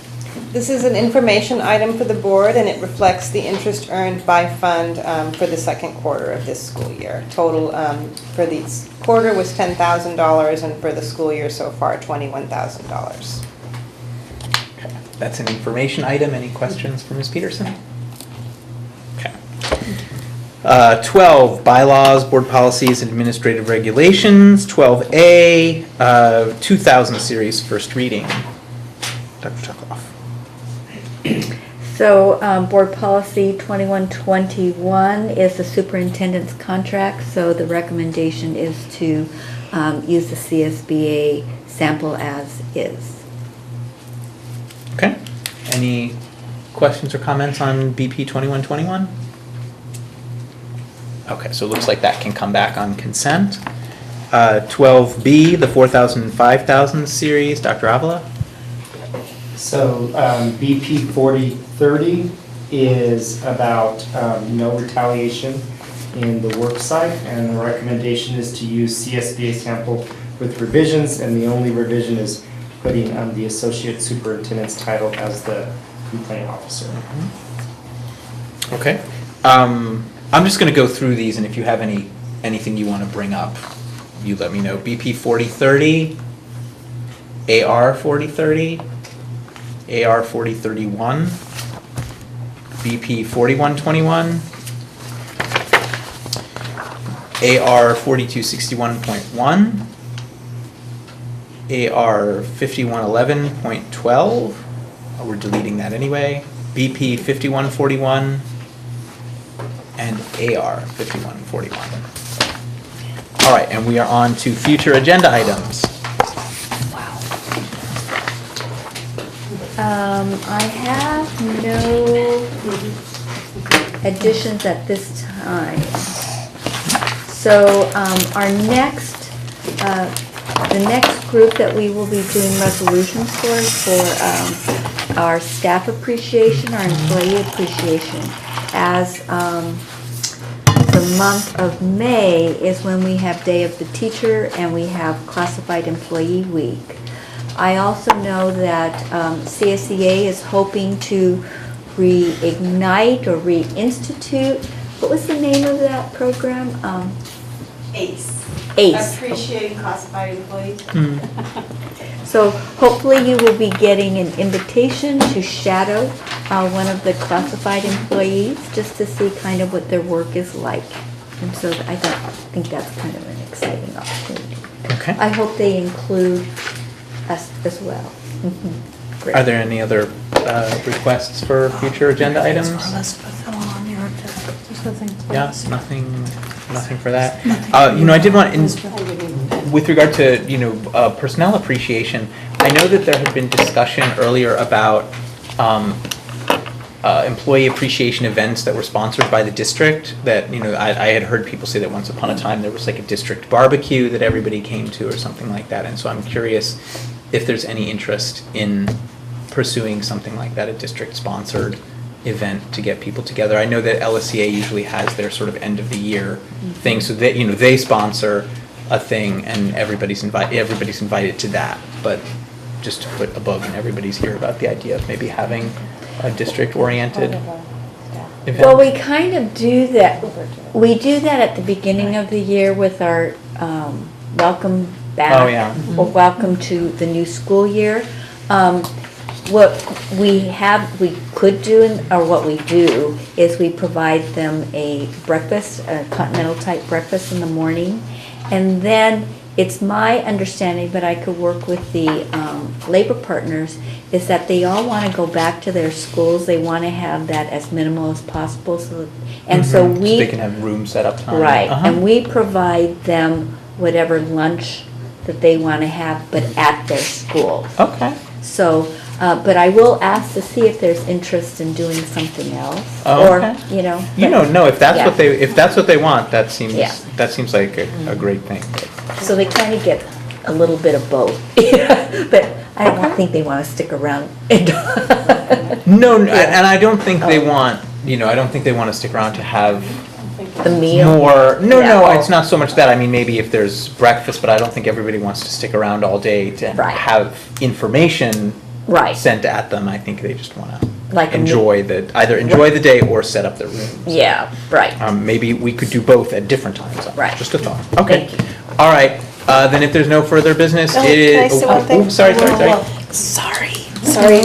This is an information item for the board, and it reflects the interest earned by fund for the second quarter of this school year. Total for this quarter was $10,000, and for the school year so far, $21,000. Okay. That's an information item. Any questions for Ms. Peterson? Okay. 12, bylaws, board policies, and administrative regulations. 12A, 2000 series, first reading. Dr. Tuckloff. So board policy 2121 is the superintendent's contract, so the recommendation is to use the CSBA sample as is. Okay. Any questions or comments on BP 2121? Okay, so it looks like that can come back on consent. 12B, the 4000 and 5000 series, Dr. Avila? So BP 4030 is about no retaliation in the work site, and the recommendation is to use CSBA sample with revisions, and the only revision is putting the associate superintendent's title as the complaint officer. Okay. I'm just going to go through these, and if you have anything you want to bring up, you let me know. BP 4030, AR 4030, AR 4031, BP 4121, AR 4261.1, AR 5111.12, we're deleting that anyway, BP 5141, and AR 5141. All right, and we are on to future agenda items. I have no additions at this time. So our next, the next group that we will be doing resolutions for our staff appreciation, our employee appreciation. As the month of May is when we have Day of the Teacher and we have Classified Employee Week. I also know that CSEA is hoping to reignite or reinstitute, what was the name of that program? ACE. ACE. Appreciating Classified Employees. So hopefully you will be getting an invitation to shadow one of the classified employees, just to see kind of what their work is like. And so I think that's kind of an exciting opportunity. Okay. I hope they include us as well. Great. Are there any other requests for future agenda items? Yeah, nothing for that. I did want, with regard to, personnel appreciation, I know that there had been discussion earlier about employee appreciation events that were sponsored by the district that, I had heard people say that once upon a time there was like a district barbecue that everybody came to or something like that. And so I'm curious if there's any interest in pursuing something like that, a district-sponsored event to get people together. I know that LSCA usually has their sort of end of the year thing, so that they sponsor a thing and everybody's invited to that. But just to put a bug in everybody's ear about the idea of maybe having a district-oriented event. Well, we kind of do that. We do that at the beginning of the year with our welcome back. Oh, yeah. Or welcome to the new school year. What we could do, or what we do, is we provide them a breakfast, a continental type breakfast in the morning. And then it's my understanding, but I could work with the labor partners, is that they all want to go back to their schools. They want to have that as minimal as possible. So they can have room set up time. Right, and we provide them whatever lunch that they want to have, but at their school. Okay. So, but I will ask to see if there's interest in doing something else, Oh, or okay. No, if that's what they want, that seems like a great thing. So they kind of get a little bit of both, but I don't think they want to stick around. No, and I don't think they want. I don't think they want to stick around to have the meal. More. No, it's not so much that. I mean, maybe if there's breakfast, but I don't think everybody wants to stick around all day to have information sent at them. I think they just want to enjoy the day or set up their rooms. Yeah, right. Maybe we could do both at different times. Right. Just a thought. Okay. All right. Then if there's no further business, it is. Can I say one thing? Sorry,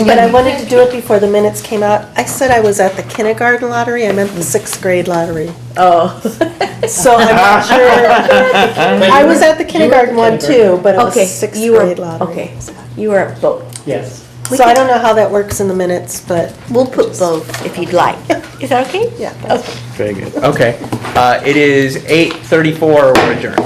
but I wanted to do it before the minutes came out. I said I was at the kindergarten lottery. I meant the 6th grade lottery. Oh. So I'm not sure. I was at the kindergarten one too, but it was 6th grade lottery. Okay, you were at both. Yes. So I don't know how that works in the minutes, but. We'll put both if you'd like. Is that okay? Yeah. Okay. Very good. Okay. It is 8:34. We're adjourned.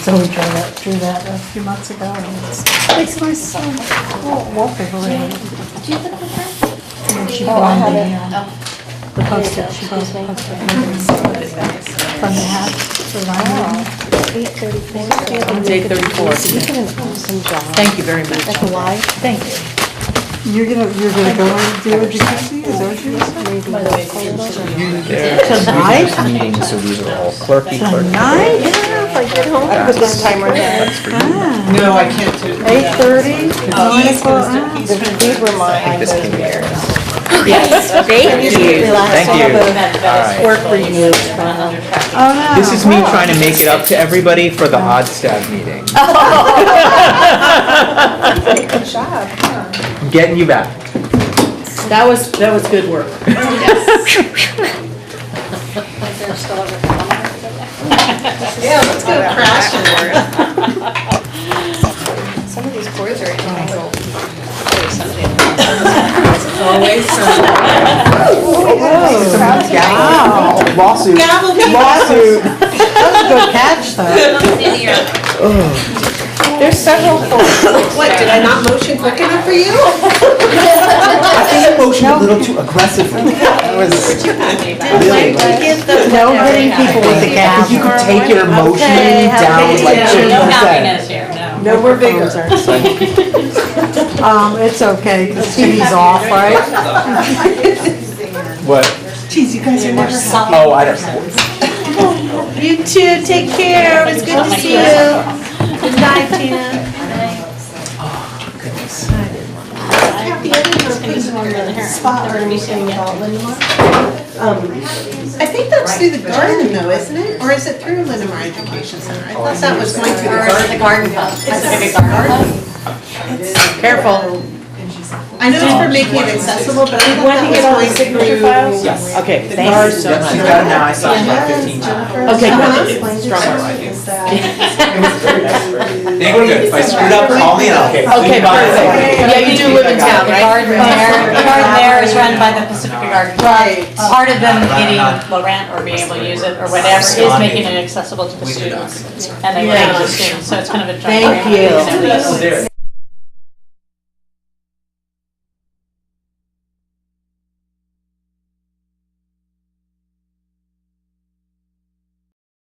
So we drew that a few months ago, and it's nice, wallpaper. Do you have the clipper? And she I brought have the, it. the post-it, she brought the post-it. From the hat, for Ryan. It's 8:34. You did an awesome job. Thank you very much. That's a lie? Thank you. You're gonna go and do a jacuzzi, is that what you're saying? By the way, Tonight? Meetings, so these are all clerky. Tonight? Yeah, if I get home. I put this timer in. No, I can't do it. 8:30? These were my ideas. Yes, thank you. Thank you. All right. Work review. Oh, no. This is me trying to make it up to everybody for the odd stab meeting. Good job, huh? Getting you back. That was good work. Is there still a thermometer there? Yeah, let's go crash in there. Some of these cords are angled. Always Wow. Lawsuit. Lawsuit. That was a good catch, though. There's several folds. What, did I not motion quick enough for you? I think I motioned a little too aggressively. That was really like. No hitting people with the gavel. You could take your motion down like 50%. here, no. No, we're bigger. It's okay, the TV's off, right? What? Jeez, you guys are never happy. Oh, I don't know. You too, take care. It was good to see you. Good night, Tina. Spot where we saying about Linamar. I think that's through the garden though, isn't it? Or is it through Linamar Education Center? I thought that was going through the garden. Pacific Garden. Careful. I know it's for making it accessible, but I thought Want to get all the that was going signature through. files? Yes. Okay, Yep, thank you she's so got much. it now. I saw it about 15 times. Okay, good. They were good. If I screwed up, call me and I'll. Okay, perfect. Yeah, you do live in town, The right? garden there is run by the Pacific Garden. Right. Part of them getting the rent or being able to use it or whatever is making it accessible to the students. And they rent the students, so it's kind of a joint. Thank you. grant.